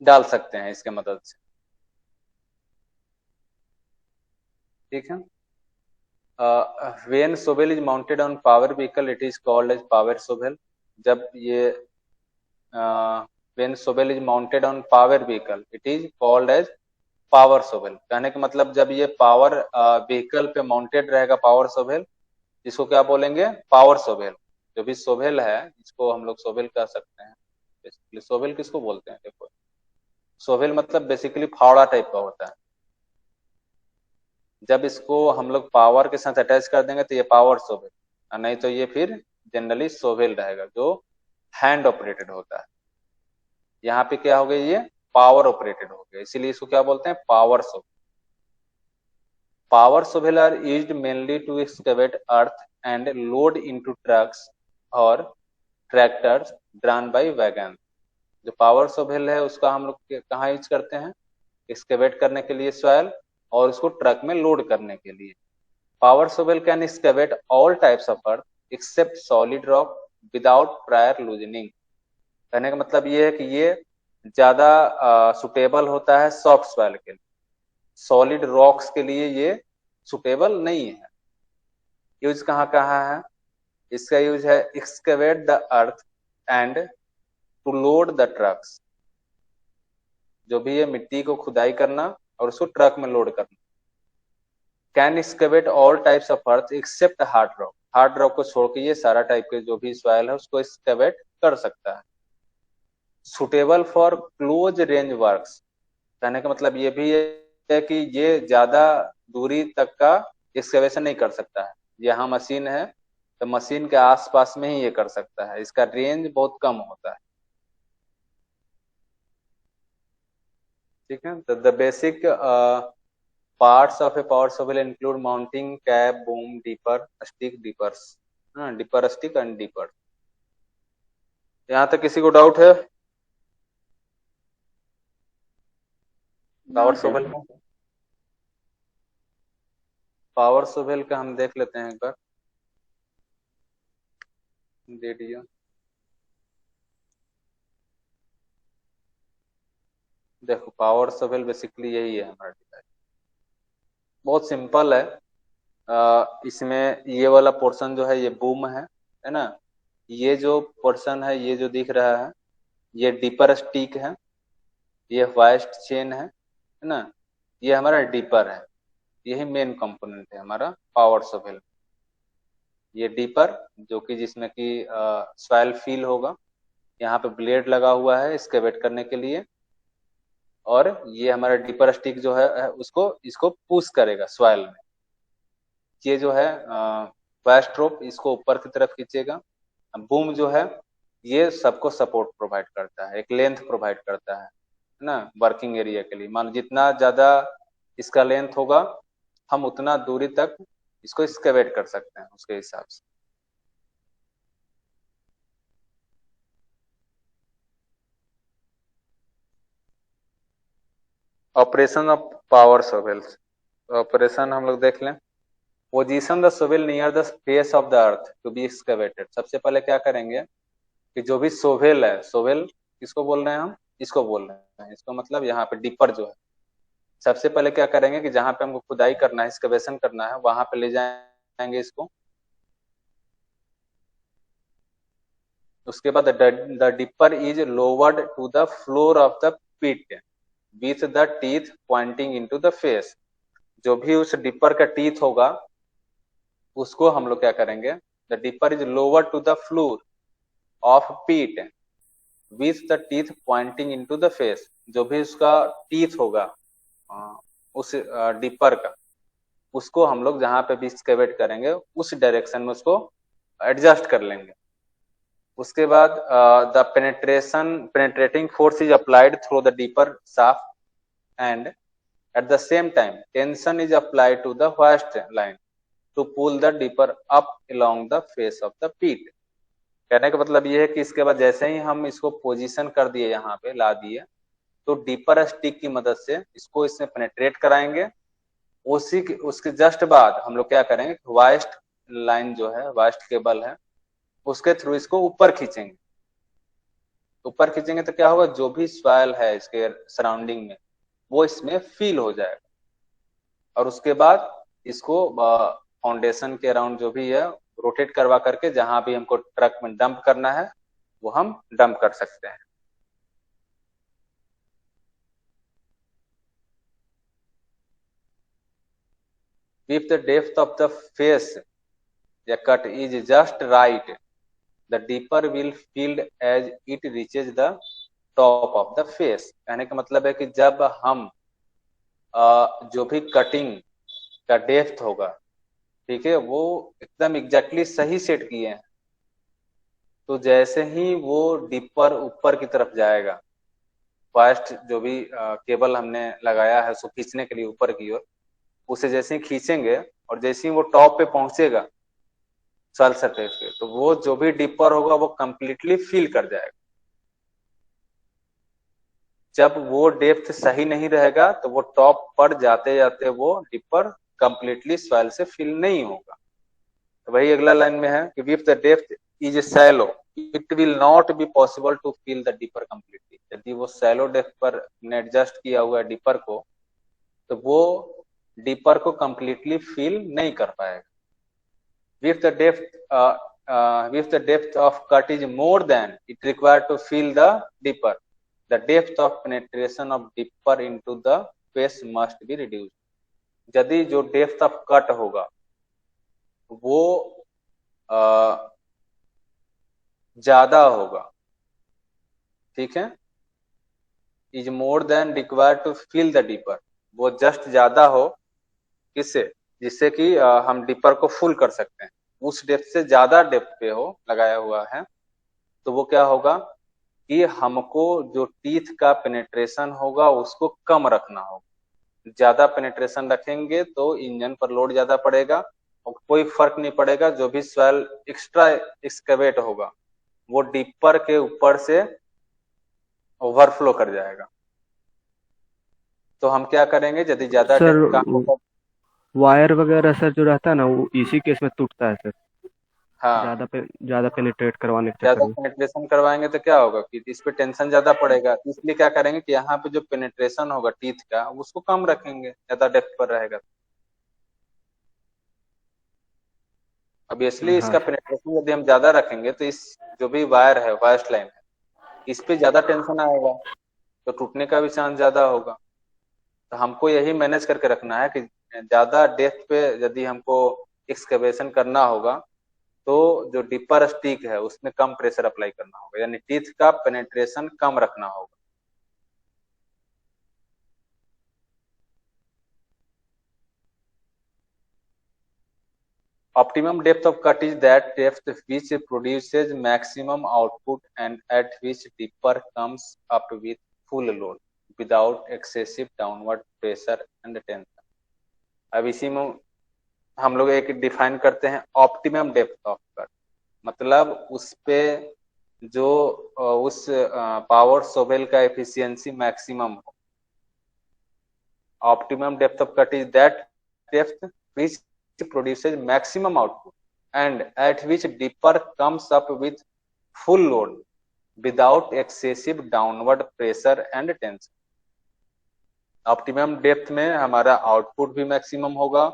डाल सकते हैं इसके मदद से, ठीक है. When shovel is mounted on power vehicle, it is called as power shovel. जब ये when shovel is mounted on power vehicle, it is called as power shovel. कहने का मतलब जब ये पावर व्हीकल पे माउंटेड रहेगा पावर shovel, इसको क्या बोलेंगे? Power shovel. जो भी shovel है इसको हम लोग shovel कह सकते हैं. बेसिकली shovel किसको बोलते हैं? देखो, shovel मतलब बेसिकली फावड़ा टाइप का होता है. जब इसको हम लोग पावर के साथ अटैच कर देंगे तो ये पावर सोवेल, नहीं तो ये फिर जनरली सोवेल रहेगा जो हैंड ऑपरेटेड होता है. यहाँ पे क्या हो गया? ये पावर ऑपरेटेड हो गया, इसीलिए इसको क्या बोलते हैं? Power shovel. Power shovel are used mainly to excavate earth and load into trucks और ट्रैक्टर्स ड्रॉन बाय वैगन. जो पावर सोवेल है उसका हम लोग कहाँ यूज करते हैं? एक्सकेवेट करने के लिए सॉइल, और उसको ट्रक में लोड करने के लिए. Power shovel can excavate all types of earth except solid rock without prior loosening. कहने का मतलब ये है कि ये ज्यादा सुटेबल होता है सॉफ्ट सॉइल के लिए. सॉलिड रॉक्स के लिए ये सुटेबल नहीं है. यूज कहाँ कहाँ है इसका? यूज है excavate the earth and to load the trucks. जो भी है मिट्टी को खुदाई करना और उसको ट्रक में लोड करना। Can excavate all types of earth except hard rock, hard rock को छोड़ के ये सारा टाइप के जो भी सॉइल है उसको एक्सकेवेट कर सकता है। Suitable for close range works, कहने का मतलब ये भी है कि ये ज्यादा दूरी तक का एक्सकेवेशन नहीं कर सकता है। यहाँ मशीन है तो मशीन के आसपास में ही ये कर सकता है, इसका रेंज बहुत कम होता है। ठीक है, तो the basic parts of a power shovel include mounting, cab, boom, dipper, stick, dippers, dipper, stick and dipper. यहाँ तक किसी को डाउट है पावर शॉवेल का? पावर शॉवेल का हम देख लेते हैं एक बार, दे दिया। देखो पावर शॉवेल बेसिकली यही है हमारा डिवाइस, बहुत सिंपल है। इसमें ये वाला पोर्शन जो है ये बूम है ना, ये जो पोर्शन है ये जो दिख रहा है ये डीपर स्टिक है, ये वाइस्ट चेन है ना, ये हमारा डीपर है। यही मेन कंपोनेंट है हमारा पावर शॉवेल। ये डीपर जो कि जिसमें कि सॉइल फील होगा, यहाँ पे ब्लेड लगा हुआ है एक्सकेवेट करने के लिए, और ये हमारा डीपर स्टिक जो है उसको इसको पुश करेगा सॉइल में। ये जो है वाइस्ट रोप इसको ऊपर की तरफ खींचेगा। बूम जो है ये सबको सपोर्ट प्रोवाइड करता है, एक लेंथ प्रोवाइड करता है ना वर्किंग एरिया के लिए। मान जितना ज्यादा इसका लेंथ होगा हम उतना दूरी तक इसको एक्सकेवेट कर सकते हैं उसके हिसाब से। Operation of power shovels, operation हम लोग देख लें। Position the shovel near the face of the earth to be excavated. सबसे पहले क्या करेंगे कि जो भी शॉवेल है, शॉवेल किसको बोल रहे हैं हम, इसको बोल रहे हैं, इसको मतलब यहाँ पे डीपर जो है, सबसे पहले क्या करेंगे कि जहां पे हमको खुदाई करना है, एक्सकेवेशन करना है, वहां पे ले जाएंगे इसको। उसके बाद the dipper is lowered to the floor of the pit with the teeth pointing into the face. जो भी उस डिपर का टीथ होगा उसको हम लोग क्या करेंगे, the dipper is lower to the floor of pit with the teeth pointing into the face. जो भी उसका टीथ होगा उस डिपर का, उसको हम लोग जहां पे भी एक्सकेवेट करेंगे उस डायरेक्शन में उसको एडजस्ट कर लेंगे। उसके बाद the penetrating force is applied through the dipper shaft and at the same time tension is applied to the hoist line to pull the dipper up along the face of the pit। कहने का मतलब ये है कि इसके बाद जैसे ही हम इसको पोजीशन कर दिए, यहाँ पे ला दिए, तो डिपर स्टिक की मदद से इसको इसमें पेनेट्रेट कराएंगे। उसके जस्ट बाद हम लोग क्या करेंगे, वाइस्ट लाइन जो है, वाइस्ट केबल है, उसके थ्रू इसको ऊपर खींचेंगे। ऊपर खींचेंगे तो क्या होगा, जो भी सॉइल है इसके सराउंडिंग में वो इसमें फील हो जाएगा, और उसके बाद इसको फाउंडेशन के अराउंड जो भी है रोटेट करवा करके जहां भी हमको ट्रक में डंप करना है वो हम डंप कर सकते हैं। If the depth of the face the cut is just right, the dipper will fill as it reaches the top of the face. कहने का मतलब है कि जब हम जो भी कटिंग का डेप्थ होगा, ठीक है, वो एकदम एग्जैक्टली सही सेट किए हैं, तो जैसे ही वो डिपर ऊपर की तरफ जाएगा, फास्ट जो भी केबल हमने लगाया है उसको खींचने के लिए ऊपर की ओर, उसे जैसे ही खींचेंगे और जैसे ही वो टॉप पे पहुंचेगा सॉइल सरफेस पे, तो वो जो भी डिपर होगा वो कंप्लीटली फिल कर जाएगा। जब वो डेप्थ सही नहीं रहेगा तो वो टॉप पर जाते जाते वो डिपर कंप्लीटली सॉइल से फिल नहीं होगा। तो वही अगला लाइन में है कि if the depth is shallow it will not be possible to fill the dipper completely। यदि वो shallow depth पर एडजस्ट किया हुआ है डिपर को, तो वो डिपर को कंप्लीटली फिल नहीं कर पाएगा। if the depth of cut is more than it required to fill the dipper, the depth of penetration of dipper into the face must be reduce. यदि जो डेप्थ ऑफ कट होगा वो ज्यादा होगा, ठीक है, is more than required to fill the dipper, वो just ज्यादा हो किससे, जिससे कि हम डिपर को फुल कर सकते हैं, उस डेप्थ से ज्यादा डेप्थ पे हो लगाया हुआ है, तो वो क्या होगा कि हमको जो टीथ का पेनिट्रेशन होगा उसको कम रखना होगा। ज्यादा पेनिट्रेशन रखेंगे तो इंजन पर लोड ज्यादा पड़ेगा और कोई फर्क नहीं पड़ेगा, जो भी स्वेल एक्स्ट्रा एक्सकेवेट होगा वो डिपर के ऊपर से ओवरफ्लो कर जाएगा। तो हम क्या करेंगे, यदि ज्यादा सर डेप्थ का वायर वगैरह सर जो रहता है ना वो इसी केस में टूटता है सर, हाँ ज्यादा पेनिट्रेट करवाने के ज्यादा चक्कर में। पेनिट्रेशन करवाएंगे तो क्या होगा कि इस पे टेंशन ज्यादा पड़ेगा, इसलिए क्या करेंगे कि यहाँ पे जो पेनिट्रेशन होगा टीथ का उसको कम रखेंगे, ज्यादा डेप्थ पर रहेगा। ऑब्वियसली हाँ इसका सर। पेनिट्रेशन यदि हम ज्यादा रखेंगे तो इस जो भी वायर है, वायर्स लाइन है, इस पे ज्यादा टेंशन आएगा तो टूटने का भी चांस ज्यादा होगा। तो हमको यही मैनेज करके रखना है कि ज्यादा डेप्थ पे यदि हमको एक्सकवेशन करना होगा तो जो डिपर स्टिक है उसमें कम प्रेशर अप्लाई करना होगा, यानी टीथ का पेनिट्रेशन कम रखना होगा। Optimum depth of cut is that depth which produces maximum output and at which dipper comes up with full load without excessive downward pressure and tension। अब इसी में हम लोग एक डिफाइन करते हैं ऑप्टिमम डेप्थ ऑफ कट, मतलब उस पे जो उस पावर सोबेल का एफिशिएंसी मैक्सिमम हो। Optimum depth of cut is that depth which produces maximum output and at which dipper comes up with full load without excessive downward pressure and tension। Optimum depth में हमारा output भी maximum होगा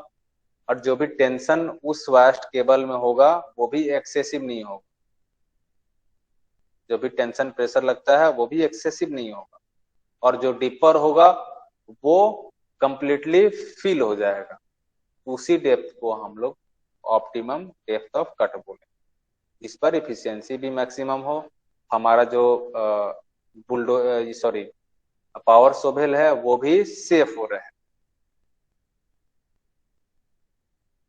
और जो भी tension उस vast cable में होगा वो भी एक्सेसिव नहीं होगा, जो भी टेंशन प्रेशर लगता है वो भी एक्सेसिव नहीं होगा, और जो डिपर होगा वो कंप्लीटली फिल हो जाएगा। उसी डेप्थ को हम लोग ऑप्टिमम डेप्थ ऑफ कट बोले। इस पर एफिशिएंसी भी मैक्सिमम हो, हमारा जो पावर सोबेल है वो भी सेफ हो रहे।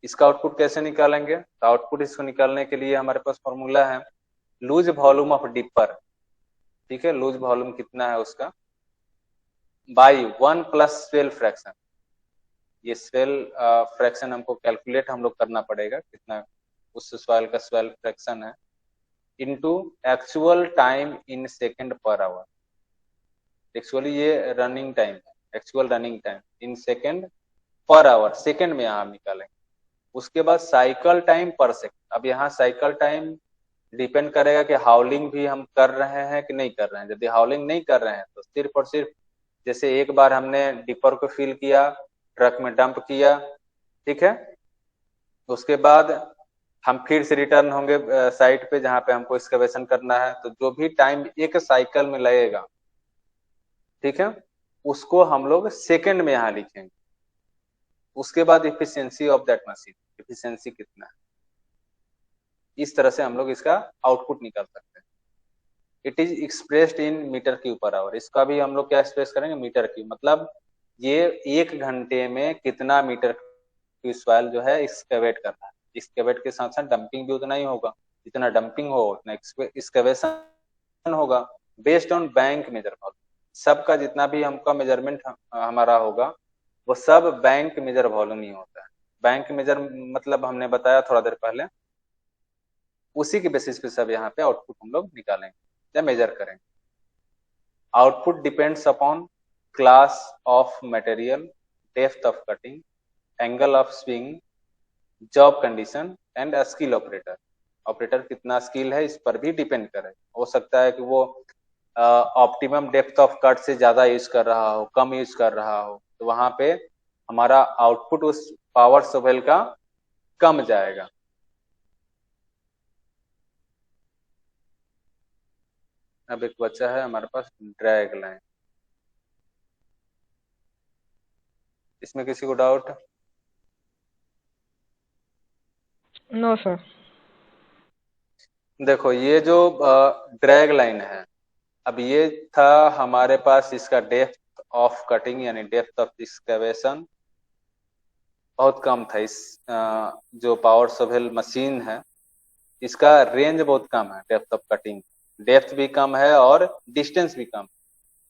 इसका आउटपुट कैसे निकालेंगे, तो आउटपुट इसको निकालने के लिए हमारे पास फॉर्मूला है लूज वॉल्यूम ऑफ डिपर, ठीक है, लूज वॉल्यूम कितना है उसका बाई 1 प्लस स्वेल फ्रैक्शन। ये स्वेल फ्रैक्शन हमको कैलकुलेट हम लोग करना पड़ेगा कितना उस स्वेल का स्वेल फ्रैक्शन है, into actual time in second per hour. Actually ये रनिंग टाइम है, actual running time in second per hour, second में यहाँ निकालेंगे। उसके बाद साइकिल टाइम पर सेकंड। अब यहाँ साइकिल टाइम डिपेंड करेगा कि हाउलिंग भी हम कर रहे हैं कि नहीं कर रहे हैं। यदि हाउलिंग नहीं कर रहे हैं तो सिर्फ और सिर्फ जैसे एक बार हमने डिपर को फिल किया, ट्रक में डंप किया, ठीक है, उसके बाद हम फिर से रिटर्न होंगे साइट पे जहां पे हमको एक्सकवेशन करना है, तो जो भी टाइम एक साइकिल में लगेगा, ठीक है, उसको हम लोग सेकंड में यहाँ लिखेंगे। उसके बाद efficiency of that machine, efficiency कितना है, इस तरह से हम लोग इसका आउटपुट निकाल सकते हैं। It is expressed in metre cube per hour. इसका भी हम लोग क्या एक्सप्रेस करेंगे, मीटर क्यूब, मतलब ये 1 घंटे में कितना मीटर क्यूब सॉइल जो है एक्सकेवेट करना है। एक्सकेवेट के साथ साथ डंपिंग भी उतना ही होगा, जितना डंपिंग हो उतना एक्सकेवेशन होगा, based on bank measure volume. सबका जितना भी हमका मेजरमेंट हमारा होगा वो सब बैंक मेजर वॉल्यूम ही होता है। बैंक मेजर मतलब हमने बताया थोड़ा देर पहले, उसी के बेसिस पे सब यहाँ पे आउटपुट हम लोग निकालेंगे या मेजर करेंगे। Output depends upon class of material, depth of cutting, angle of swing, job condition and skill operator. Operator कितना स्किल है इस पर भी डिपेंड करे। हो सकता है कि वो ऑप्टिमम डेप्थ ऑफ कट से ज्यादा यूज कर रहा हो, कम यूज कर रहा हो, तो वहां पे हमारा आउटपुट उस पावर सोबेल का कम जाएगा। अब एक बचा है हमारे पास ड्रैग लाइन। इसमें किसी को डाउट? No sir. देखो ये जो ड्रैग लाइन है, अब ये था हमारे पास इसका डेप्थ ऑफ कटिंग यानी डेप्थ ऑफ एक्सकवेशन बहुत कम था। इस जो पावर सोवेल मशीन है इसका रेंज बहुत कम है, डेप्थ ऑफ कटिंग, डेप्थ भी कम है और डिस्टेंस भी कम।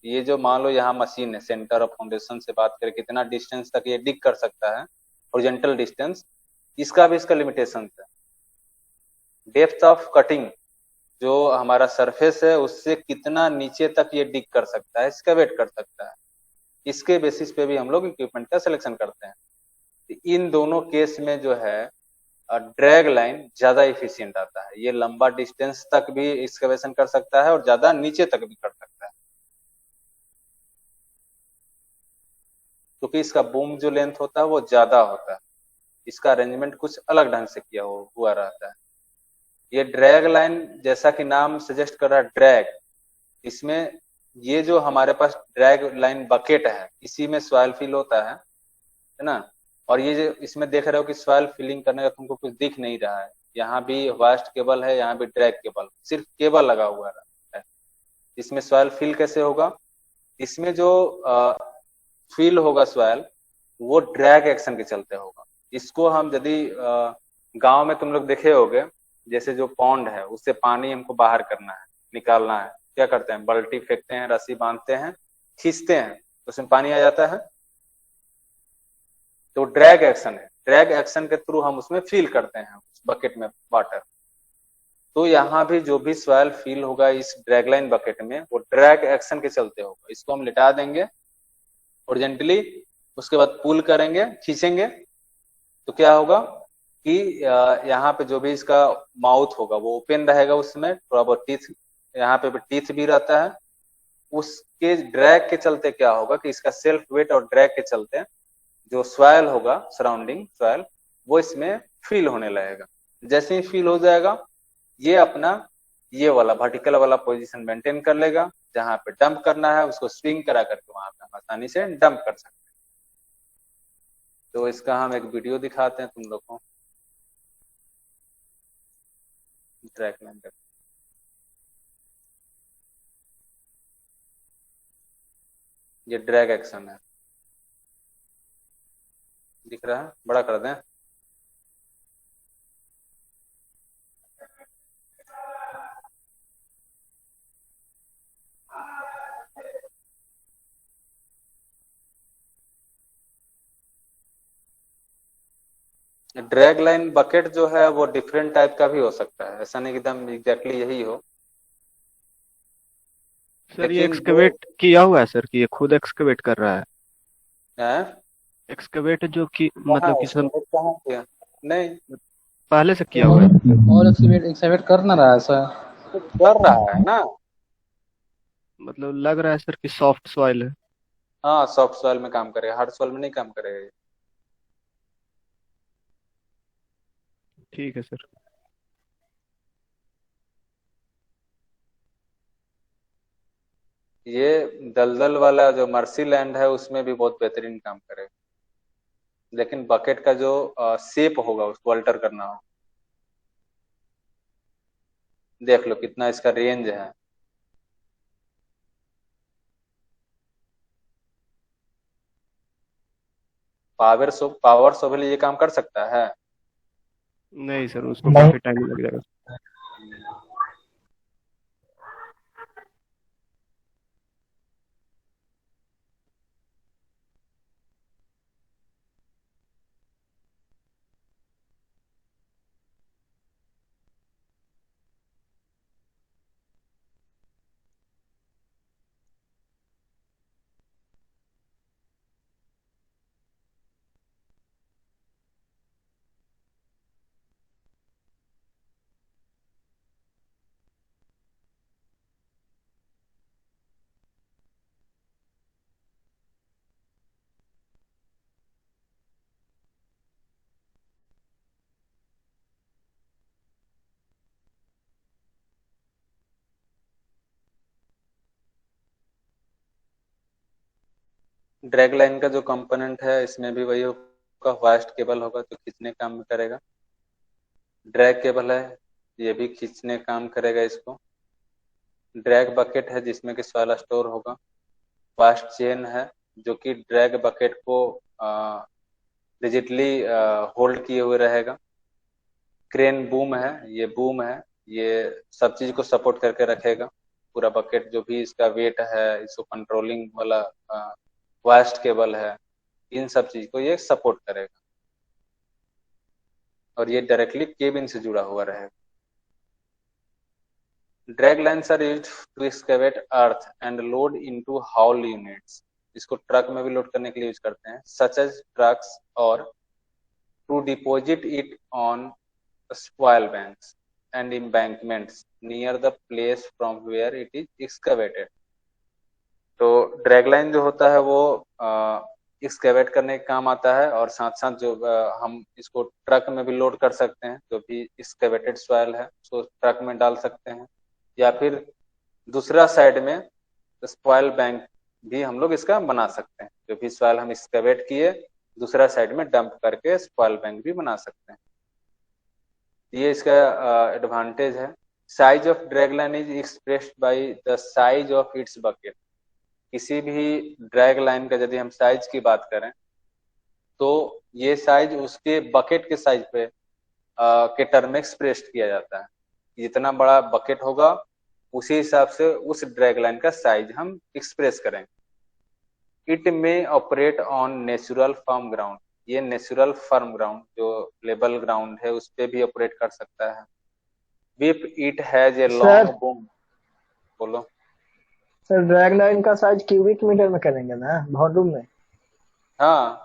ये जो मान लो यहाँ मशीन है, सेंटर ऑफ फाउंडेशन से बात करें कितना डिस्टेंस तक ये डिग कर सकता है, हॉरिजॉन्टल डिस्टेंस, इसका भी इसका लिमिटेशन है। डेप्थ ऑफ कटिंग जो हमारा सरफेस है उससे कितना नीचे तक ये डिग कर सकता है, एक्सकैवेट कर सकता है, इसके बेसिस पे भी हम लोग इक्विपमेंट का सिलेक्शन करते हैं। इन दोनों केस में जो है ड्रैग लाइन ज्यादा इफिशियंट आता है। ये लंबा डिस्टेंस तक भी एक्सकवेशन कर सकता है और ज्यादा नीचे तक भी कर सकता है, क्योंकि इसका बूम जो लेंथ होता है वो ज्यादा होता है, इसका अरेंजमेंट कुछ अलग ढंग से किया हुआ रहता है। ये ड्रैग लाइन जैसा कि नाम सजेस्ट कर रहा है ड्रैग, इसमें ये जो हमारे पास ड्रैग लाइन बकेट है इसी में सॉइल फिल होता है ना। और ये जो इसमें देख रहे हो कि सॉइल फिलिंग करने का तुमको कुछ दिख नहीं रहा है, यहाँ भी वास्ट केबल है, यहाँ भी ड्रैग केबल, सिर्फ केबल लगा हुआ है। इसमें सॉइल फिल कैसे होगा? इसमें जो फिल होगा सॉइल वो ड्रैग एक्शन के चलते होगा। इसको हम यदि गांव में तुम लोग देखे होगे, जैसे जो पॉन्ड है उससे पानी हमको बाहर करना है, निकालना है, क्या करते हैं? बाल्टी फेंकते हैं, रस्सी बांधते हैं, खींचते हैं, उसमें पानी आ जाता है, तो ड्रैग एक्शन है। ड्रैग एक्शन के थ्रू हम उसमें फिल करते हैं उस बकेट में वाटर। तो यहाँ भी जो भी सॉइल फिल होगा इस ड्रैग लाइन बकेट में वो ड्रैग एक्शन के चलते होगा। इसको हम लिटा देंगे ओरिजेंटली, उसके बाद पुल करेंगे, खींचेंगे, तो क्या होगा कि यहाँ पे जो भी इसका माउथ होगा वो ओपन रहेगा, उसमें थोड़ा बहुत टीथ, यहाँ पे टीथ भी रहता है। उसके ड्रैग के चलते क्या होगा कि इसका सेल्फ वेट और ड्रैग के चलते जो सॉइल होगा, सराउंडिंग सॉइल, वो इसमें फिल होने लगेगा। जैसे ही फिल हो जाएगा ये अपना ये वाला वर्टिकल वाला पोजीशन मेंटेन कर लेगा, जहां पे डंप करना है उसको स्विंग करा करके वहां पे हम आसानी से डंप कर सकते हैं। तो इसका हम एक वीडियो दिखाते हैं तुम लोग को। ट्रैक लाइन का ये ड्रैग एक्शन है, दिख रहा है? बड़ा कर दें? ड्रैग लाइन बकेट जो है वो डिफरेंट टाइप का भी हो सकता है, ऐसा नहीं कि एकदम एग्जैक्टली यही हो। सर ये एक्सकवेट किया हुआ है सर, कि ये खुद एक्सकवेट कर रहा है? एक्सकवेट जो कि मतलब कि सर कहाँ किया? नहीं, पहले से किया हुआ है और एक्सकवेट कर ना रहा है सर? कर रहा है ना, मतलब लग रहा है सर कि सॉफ्ट सॉइल है। हाँ सॉफ्ट सॉइल में काम करेगा, हार्ड सॉइल में नहीं काम करेगा। ठीक है सर। ये दलदल वाला जो मर्सी लैंड है उसमें भी बहुत बेहतरीन काम करेगा, लेकिन बकेट का जो शेप होगा उसको अल्टर करना होगा। देख लो कितना इसका रेंज है। पावर सोवेल ये काम कर सकता है? नहीं सर, उसको काफी टाइम लग जाएगा। ड्रैग लाइन का जो कंपोनेंट है इसमें भी वही होगा, वास्ट केबल होगा तो खींचने काम में करेगा। ड्रैग केबल है, ये भी खींचने काम करेगा इसको। ड्रैग बकेट है जिसमें कि सॉइल स्टोर होगा। वास्ट चेन है जो कि ड्रैग बकेट को रिजिडली होल्ड किए हुए रहेगा। क्रेन बूम है, ये बूम है, ये सब चीज को सपोर्ट करके रखेगा। पूरा बकेट जो भी इसका वेट है, इसको कंट्रोलिंग वाला वास्ट केबल है, इन सब चीज को ये सपोर्ट करेगा। और ये डायरेक्टली केबिन से जुड़ा हुआ रहेगा। Draglines are used to excavate earth and load into haul units. इसको ट्रक में भी लोड करने के लिए यूज करते हैं, सच एज ट्रक्स, और to deposit it on spoil banks and embankments near the place from where it is excavated. तो ड्रैग लाइन जो होता है वो एक्सकेवेट करने का काम आता है, और साथ साथ जो हम इसको ट्रक में भी लोड कर सकते हैं। जो भी एक्सकेवेटेड सॉइल है उसको ट्रक में डाल सकते हैं, या फिर दूसरा साइड में स्पॉइल बैंक भी हम लोग इसका बना सकते हैं। जो भी सॉइल हम एक्सकेवेट किए दूसरा साइड में डंप करके स्पॉइल बैंक भी बना सकते हैं। ये इसका एडवांटेज है। Size of drag line is expressed by the size of its bucket. किसी भी ड्रैग लाइन का यदि हम साइज की बात करें तो ये साइज उसके बकेट के साइज पे के टर्म में एक्सप्रेस किया जाता है। जितना बड़ा बकेट होगा उसी हिसाब से उस ड्रैग लाइन का साइज हम एक्सप्रेस करेंगे। It may operate on natural firm ground. ये नेचुरल फर्म ग्राउंड जो लेवल ग्राउंड है उस पे भी ऑपरेट कर सकता है। Whip it has a long boom. बोलो सर, ड्रैग लाइन का साइज क्यूबिक मीटर में करेंगे ना, वॉल्यूम में? हाँ,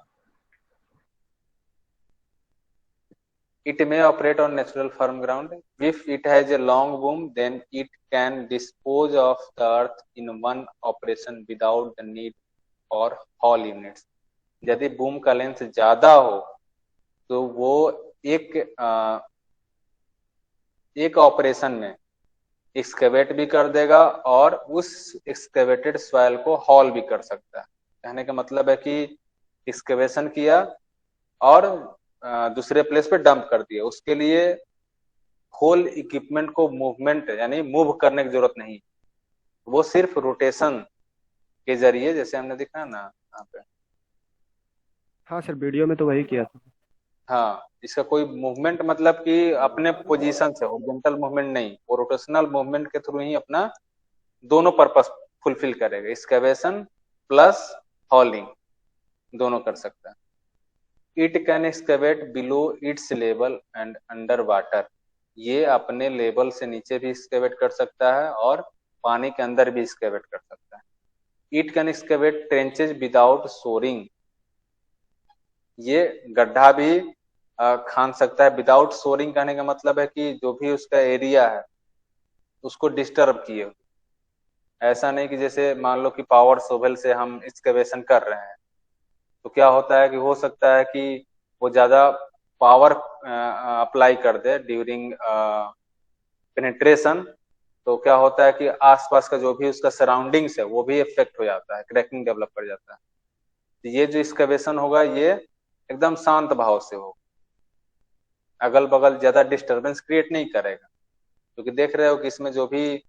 it may operate on natural firm ground. If it has a long boom, then it can dispose of the earth in one operation without the need for haul units. यदि boom का length ज्यादा हो तो वो एक operation में excavate भी कर देगा और उस एक्सकेवेटेड सॉइल को हॉल भी कर सकता है। कहने का मतलब है कि एक्सकेवेशन किया और दूसरे प्लेस पे डंप कर दिया, उसके लिए होल इक्विपमेंट को मूवमेंट यानी मूव करने की जरूरत नहीं, वो सिर्फ रोटेशन के जरिए, जैसे हमने दिखा ना यहाँ पे। हाँ सर, वीडियो में तो वही किया था। हाँ, इसका कोई मूवमेंट मतलब कि अपने पोजीशन से हॉरिजॉन्टल मूवमेंट नहीं, वो रोटेशनल मूवमेंट के थ्रू ही अपना दोनों पर्पस फुलफिल करेगा। एक्सकेवेशन प्लस हॉलिंग दोनों कर सकता है। It can excavate below it's level and under water. ये अपने लेवल से नीचे भी एक्सकेवेट कर सकता है और पानी के अंदर भी एक्सकेवेट कर सकता है। It can excavate trenches without shoring. ये गड्ढा भी खान सकता है। विदाउट सोरिंग कहने का मतलब है कि जो भी उसका एरिया है उसको डिस्टर्ब किए। ऐसा नहीं कि जैसे मान लो कि पावर सोवेल से हम एक्सकेवेशन कर रहे हैं तो क्या होता है कि हो सकता है कि वो ज्यादा पावर अप्लाई कर दे ड्यूरिंग पेनिट्रेशन, तो क्या होता है कि आसपास का जो भी उसका सराउंडिंग्स है वो भी इफेक्ट हो जाता है, क्रैकिंग डेवलप कर जाता है। तो ये जो एक्सकेवेशन होगा ये एकदम शांत भाव से होगा, अगल बगल ज्यादा डिस्टर्बेंस क्रिएट नहीं करेगा। क्योंकि देख रहे हो कि इसमें जो भी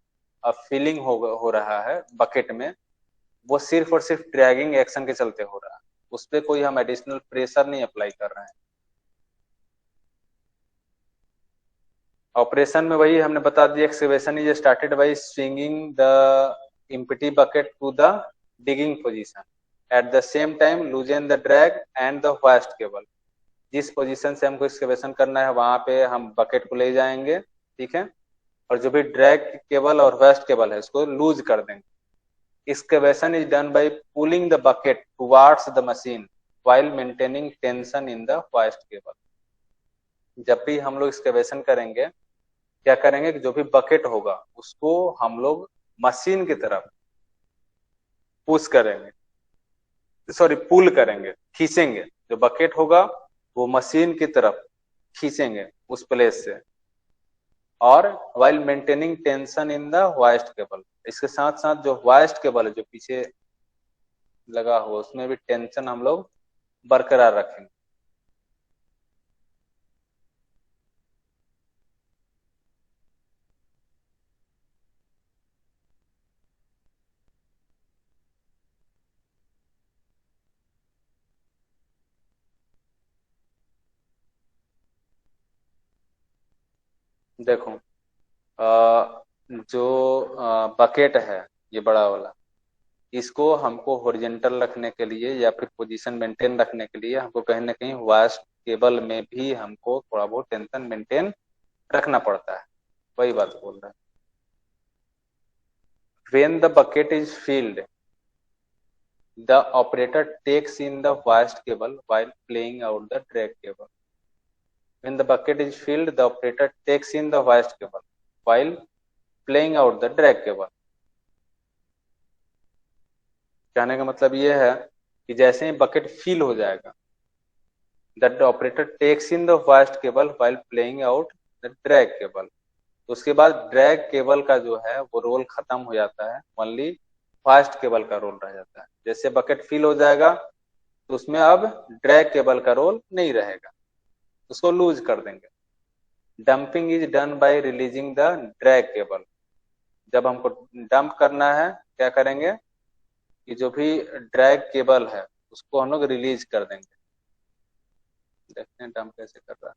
फीलिंग हो रहा है बकेट में वो सिर्फ और सिर्फ ड्रैगिंग एक्शन के चलते हो रहा है, उस पर कोई हम एडिशनल प्रेशर नहीं अप्लाई कर रहे हैं। ऑपरेशन में वही हमने बता दिया, excavation is started by swinging the empty bucket to the digging position, at the same time loosen the drag and the waste cable. जिस पोजीशन से हमको एक्सकेवेशन करना है वहां पे हम बकेट को ले जाएंगे, ठीक है, और जो भी ड्रैग केबल और वास्ट केबल है उसको लूज कर देंगे। Excavation is done by pulling the bucket towards the machine while maintaining tension in the waste cable. जब भी हम लोग एक्सकेवेशन करेंगे क्या करेंगे कि जो भी बकेट होगा उसको हम लोग मशीन की तरफ पुश करेंगे, सॉरी पुल करेंगे, खींचेंगे। जो बकेट होगा वो मशीन की तरफ खींचेंगे उस प्लेस से, और while maintaining tension in the waste cable। इसके साथ साथ जो वास्ट केबल है, जो पीछे लगा हुआ, उसमें भी टेंशन हम लोग बरकरार रखेंगे। देखो जो बकेट है ये बड़ा वाला, इसको हमको हॉरिजेंटल रखने के लिए या फिर पोजीशन मेंटेन रखने के लिए हमको कहीं ना कहीं वास्ट केबल में भी हमको थोड़ा बहुत टेंशन मेंटेन रखना पड़ता है। वही बात बोल रहा है। When the bucket is filled, the operator takes in the vast cable while playing out the drag cable. When the bucket is filled, the operator takes in the vast cable while playing out the drag cable. कहने का मतलब ये है कि जैसे ही bucket fill हो जाएगा, that the operator takes in the vast cable while playing out the drag cable. उसके बाद ड्रैग केबल का जो है वो रोल खत्म हो जाता है, ओनली फास्ट केबल का रोल रह जाता है। जैसे बकेट फिल हो जाएगा तो उसमें अब ड्रैग केबल का रोल नहीं रहेगा, उसको लूज कर देंगे। Dumping is done by releasing the drag cable. जब हमको डंप करना है क्या करेंगे कि जो भी ड्रैग केबल है उसको हम लोग रिलीज कर देंगे। देखते हैं डंप कैसे कर रहा है।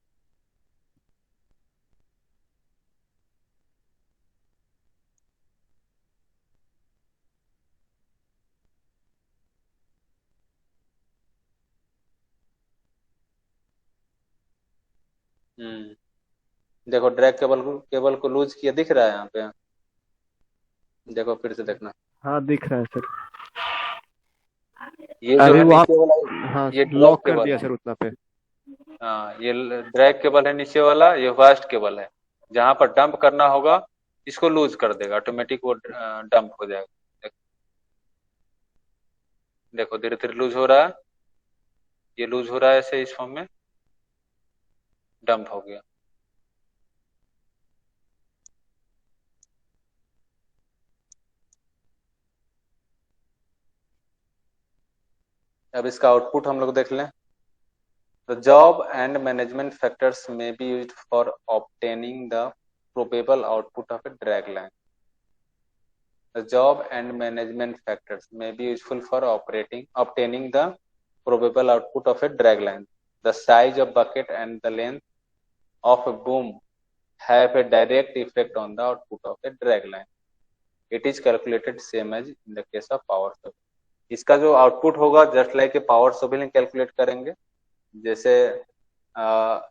देखो ड्रैग केबल को लूज किया, दिख रहा है यहाँ पे। देखो फिर से देखना। हाँ दिख रहा है सर। ये जो अभी है वहाँ नीचे वाला, हाँ ये लॉक ड्रैग कर केबल दिया है। सर उतना पे। हाँ ये ड्रैग केबल है नीचे वाला, ये फास्ट केबल है। जहां पर डंप करना होगा इसको लूज कर देगा, ऑटोमेटिक वो डंप हो जाएगा। देखो धीरे धीरे लूज हो रहा है, ये लूज हो रहा है ऐसे इस फॉर्म में, डंप हो गया। अब इसका आउटपुट हम लोग देख लें। The job and management factors may be used for obtaining the probable output of a drag line. The job and management factors may be useful for obtaining the probable output of a drag line. The size of bucket and the length of a boom have a direct effect on the output of a drag line. It is calculated same as in the case of power shovel. इसका जो output होगा just like power शोवेलिंग calculate करेंगे। जैसे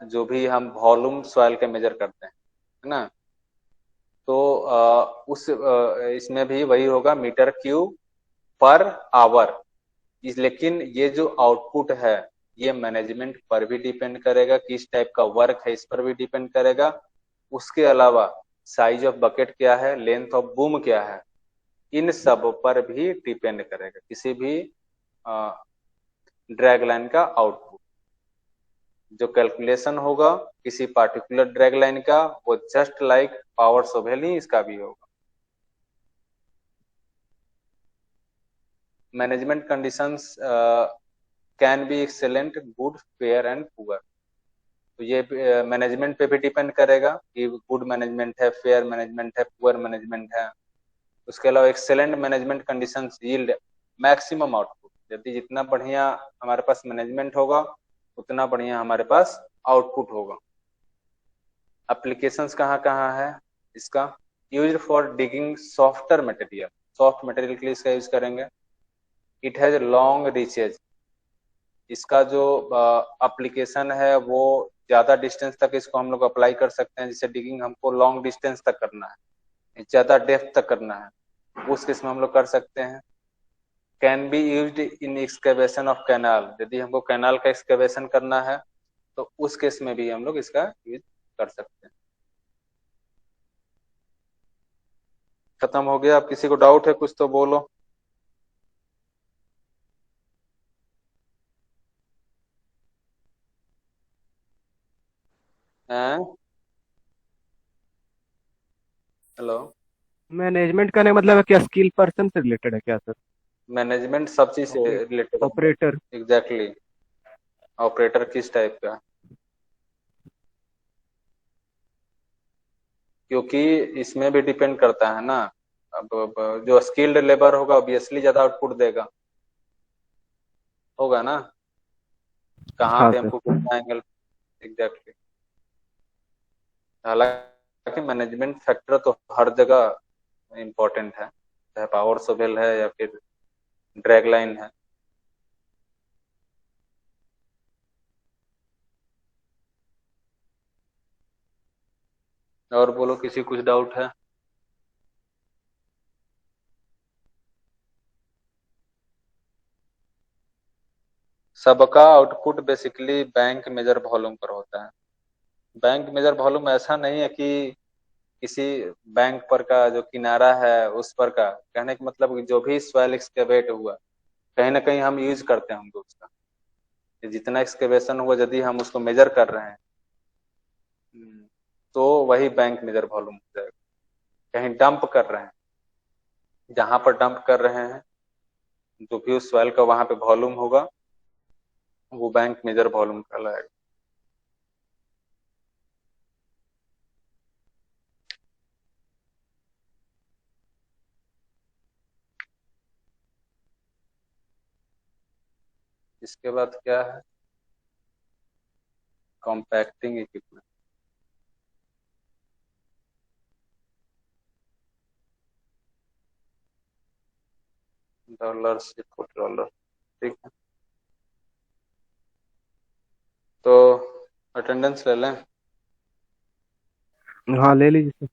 जो भी हम volume soil के major करते हैं, है ना, तो इसमें भी वही होगा, मीटर क्यूब पर आवर। लेकिन ये जो आउटपुट है ये मैनेजमेंट पर भी डिपेंड करेगा, किस टाइप का वर्क है इस पर भी डिपेंड करेगा। उसके अलावा साइज ऑफ बकेट क्या है, लेंथ ऑफ बूम क्या है, इन सब पर भी डिपेंड करेगा किसी भी ड्रैग लाइन का आउटपुट। जो कैलकुलेशन होगा किसी पार्टिकुलर ड्रैग लाइन का वो जस्ट लाइक पावर शोवेल ही इसका भी होगा। Management conditions can be excellent, good, fair and poor. तो ये मैनेजमेंट पे भी डिपेंड करेगा कि गुड मैनेजमेंट है, फेयर मैनेजमेंट है, पुअर मैनेजमेंट है। उसके अलावा excellent management conditions yield maximum output. यदि जितना बढ़िया हमारे पास मैनेजमेंट होगा उतना बढ़िया हमारे पास आउटपुट होगा। एप्लीकेशंस कहाँ कहाँ है इसका? Use for digging softer material, soft material के लिए इसका यूज करेंगे। It has long reaches. इसका जो एप्लीकेशन है वो ज्यादा डिस्टेंस तक इसको हम लोग अप्लाई कर सकते हैं। जैसे डिगिंग हमको लॉन्ग डिस्टेंस तक करना है, ज्यादा डेप्थ तक करना है, उस केस में हम लोग कर सकते हैं। Can be used in excavation of canal. यदि हमको कैनाल का एक्सकेवेशन करना है तो उस केस में भी हम लोग इसका यूज कर सकते हैं। खत्म हो गया? अब किसी को डाउट है कुछ तो बोलो। हेलो, मैनेजमेंट करने का मतलब है क्या स्किल पर्सन से रिलेटेड है क्या सर? मैनेजमेंट सब चीज से रिलेटेड। ऑपरेटर। एग्जैक्टली। ऑपरेटर किस टाइप का, क्योंकि इसमें भी डिपेंड करता है ना। अब जो स्किल्ड लेबर होगा ऑब्वियसली ज्यादा आउटपुट देगा, होगा ना। कहाँ हाँ पे सर। हमको कितना एंगल। एग्जैक्टली। हालांकि मैनेजमेंट फैक्टर तो हर जगह इम्पोर्टेंट है, चाहे पावर सोवेल है या फिर ड्रैग लाइन है। और बोलो, किसी कुछ डाउट है? सबका output basically bank measure volume पर होता है। बैंक मेजर वॉल्यूम ऐसा नहीं है कि किसी बैंक पर का जो किनारा है उस पर का, कहने का मतलब कि जो भी सॉइल एक्सकेवेट हुआ कहीं ना कहीं हम यूज करते होंगे उसका, जितना एक्सकेवेशन हुआ यदि हम उसको मेजर कर रहे हैं तो वही बैंक मेजर वॉल्यूम हो जाएगा। कहीं डंप कर रहे हैं, जहां पर डंप कर रहे हैं जो भी उस सॉइल का वहां पे वॉल्यूम होगा वो बैंक मेजर वॉल्यूम कहलाएगा। इसके बाद क्या है, कॉम्पैक्टिंग इक्विपमेंट। डॉलर से $4, ठीक है। तो अटेंडेंस ले लें। हाँ ले लीजिए सर।